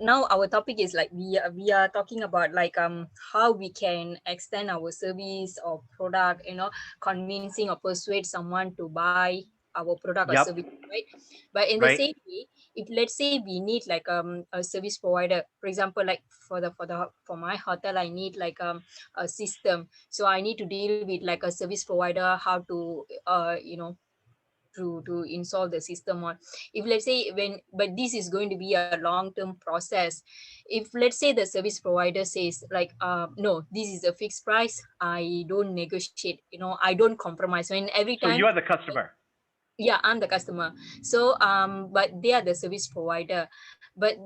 now our topic is like we are talking about like how we can extend our service or product, convincing or persuade someone to buy our product or Yep. service, right? But in the Right. same way, if let's say we need like a service provider, for example, like for my hotel, I need like a system, so I need to deal with like a service provider, how to to install the system. Or if let's say when but this is going to be a long term process, if let's say the service provider says like no, this is a fixed price, I don't negotiate, I don't compromise when every So time. you are the customer. Yeah, I'm the customer. So but they are the service provider. But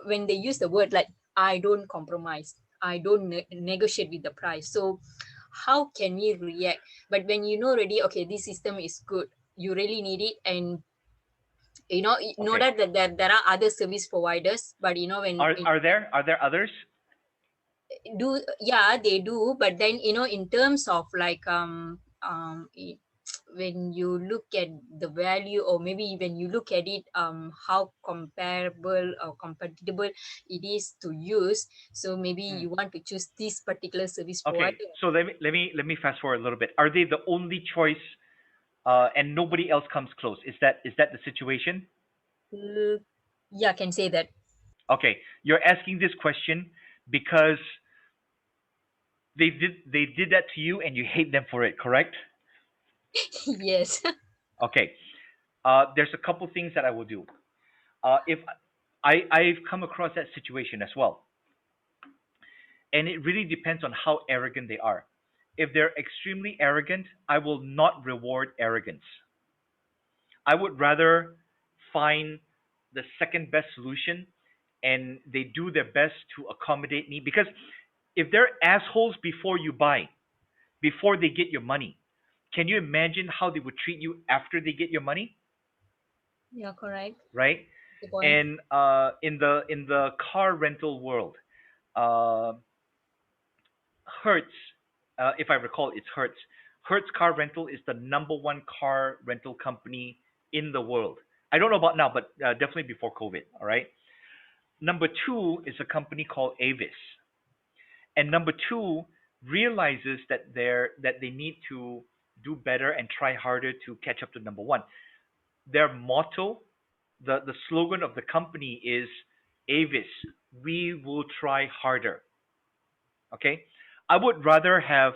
when they use the word like I don't compromise, I don't negotiate with the price, so how can we react? But when you know already, okay, this system is good, you really need it, and you know Okay. that there are other service providers, but when Are there others? do yeah, they do, but then in terms of like when you look at the value, or maybe when you look at it, how comparable or compatible it is to use, so maybe Hmm. you want to choose this particular service Okay. provider. So let me fast forward a little bit. Are they the only choice, and nobody else comes close? Is that the situation? Uh, yeah, can say that. Okay. You're asking this question because they did that to you and you hate them for it, correct? Yes. Okay. There's a couple things that I will do. If I've come across that situation as well, and it really depends on how arrogant they are. If they're extremely arrogant, I will not reward arrogance. I would rather find the second best solution and they do their best to accommodate me, because if they're assholes before you buy, before they get your money, can you imagine how they would treat you after they get your money, Yeah, correct. right? The point. And in the car rental world, uh, Hertz, if I recall, it's Hertz. Hertz Car Rental is the number one car rental company in the world. I don't know about now, but definitely before COVID. All right. Number two is a company called Avis, and number two realizes that they need to do better and try harder to catch up to number one. Their motto, the slogan of the company is Avis, we will try harder. Okay, I would rather have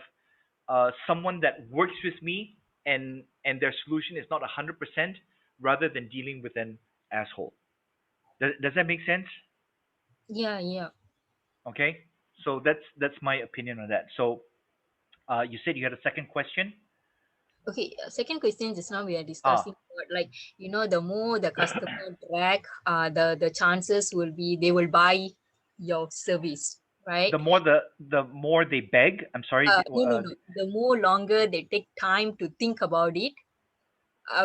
someone that works with me and their solution is not 100% rather than dealing with an asshole. Does that make sense? Yeah, yeah. Okay, so that's my opinion on that. So you said you had a second question. Okay, second question, just now we are Ah, discussing about, like, the more the customer drag, the chances will be they will buy your service, right? the more they beg. I'm sorry. No, no, no. The more longer they take time to think about it.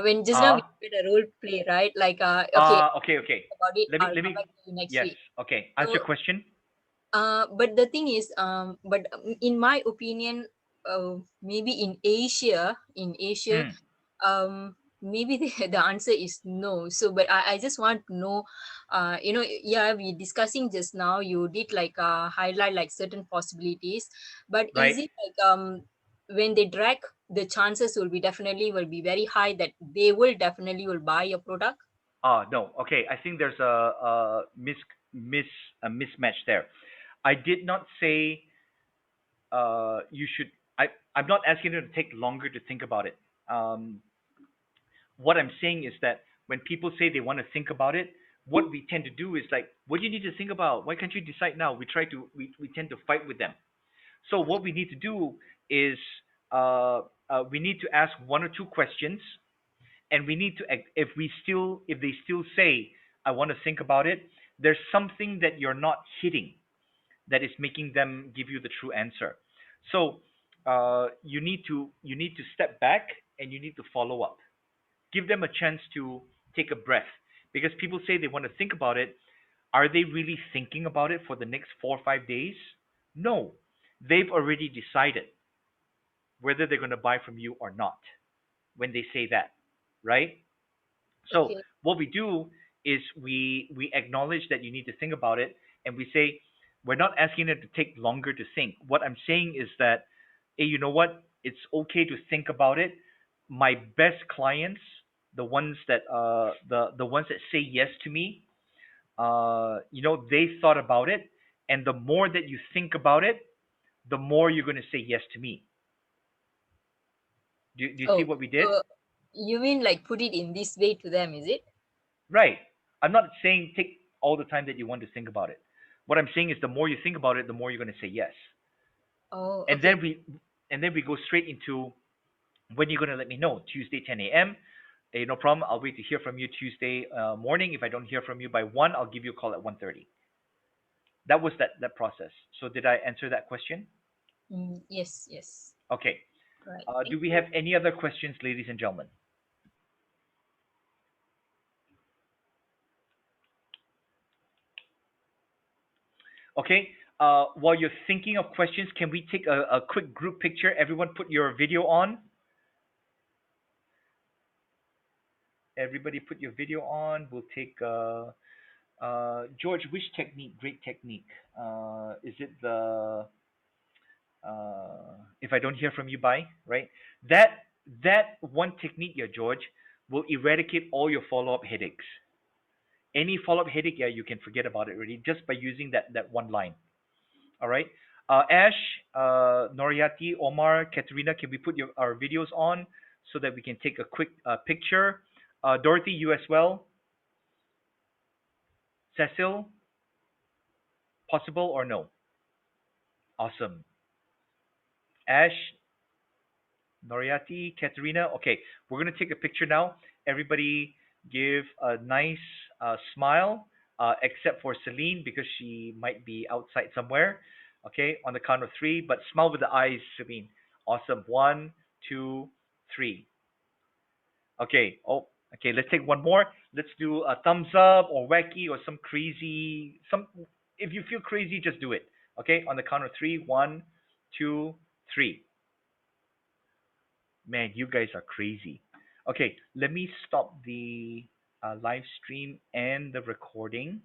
When just now we Ah, did a role play, right? Like, okay, okay, okay. think about it. I'll Let come me. back to you next Yes. week. Okay. Ask your So, question. but the thing is, in my opinion, maybe in Asia, Hmm. maybe the answer is no. So, but I just want to know, yeah, we discussing just now, you did like highlight like certain possibilities, but Right. is it like when they drag, the chances will be very high that they will definitely will buy your product? Ah, no. Okay. I think there's miss a mismatch there. I did not say you should. I'm not asking you to take longer to think about it. Um, what I'm saying is that when people say they want to think about it, what we tend to do is like, what do you need to think about? Why can't you decide now? We tend to fight with them. So what we need to do is we need to ask one or two questions, and we need to if they still say I want to think about it, there's something that you're not hitting that is making them give you the true answer. So you need to step back and you need to follow up. Give them a chance to take a breath because people say they want to think about it. Are they really thinking about it for the next 4 or 5 days? No, they've already decided whether they're going to buy from you or not when they say that, right? So Okay. what we do is we acknowledge that you need to think about it, and we say we're not asking it to take longer to think. What I'm saying is that, hey, you know what? It's okay to think about it. My best clients, the ones that the ones that say yes to me, they thought about it, and the more that you think about it, the more you're going to say yes to me. Do you see Oh, what we did? so you mean like put it in this way to them, is it? Right. I'm not saying take all the time that you want to think about it. What I'm saying is the more you think about it, the more you're going to say yes. Oh, And okay. then we go straight into when you're going to let me know. Tuesday 10 a.m. Hey, no problem. I'll wait to hear from you Tuesday morning. If I don't hear from you by 1, I'll give you a call at 1:30. That was that process. So did I answer that question? Yes, yes. Okay. Right. Do Thank we you. have any other questions, ladies and gentlemen? Okay. While you're thinking of questions, can we take a quick group picture? Everyone put your video on. Everybody put your video on. We'll take George. Which technique? Great technique. Is it the if I don't hear from you by right? That one technique, yeah, George, will eradicate all your follow up headaches. Any follow up headache, yeah, you can forget about it already just by using that one line. All right. Ash, Noriati, Omar, Katerina, can we put our videos on so that we can take a quick picture? Dorothy, you as well. Cecil, possible or no? Awesome. Ash, Noriati, Katerina. Okay, we're gonna take a picture now. Everybody give a nice smile, except for Celine because she might be outside somewhere. Okay, on the count of three, but smile with the eyes, Celine. Awesome. One, two, three. Okay. Oh, okay. Let's take one more. Let's do a thumbs up or wacky or some crazy. Some. If you feel crazy, just do it. Okay. On the count of three. One, two, three. Man, you guys are crazy. Okay. Let me stop the live stream and the recording.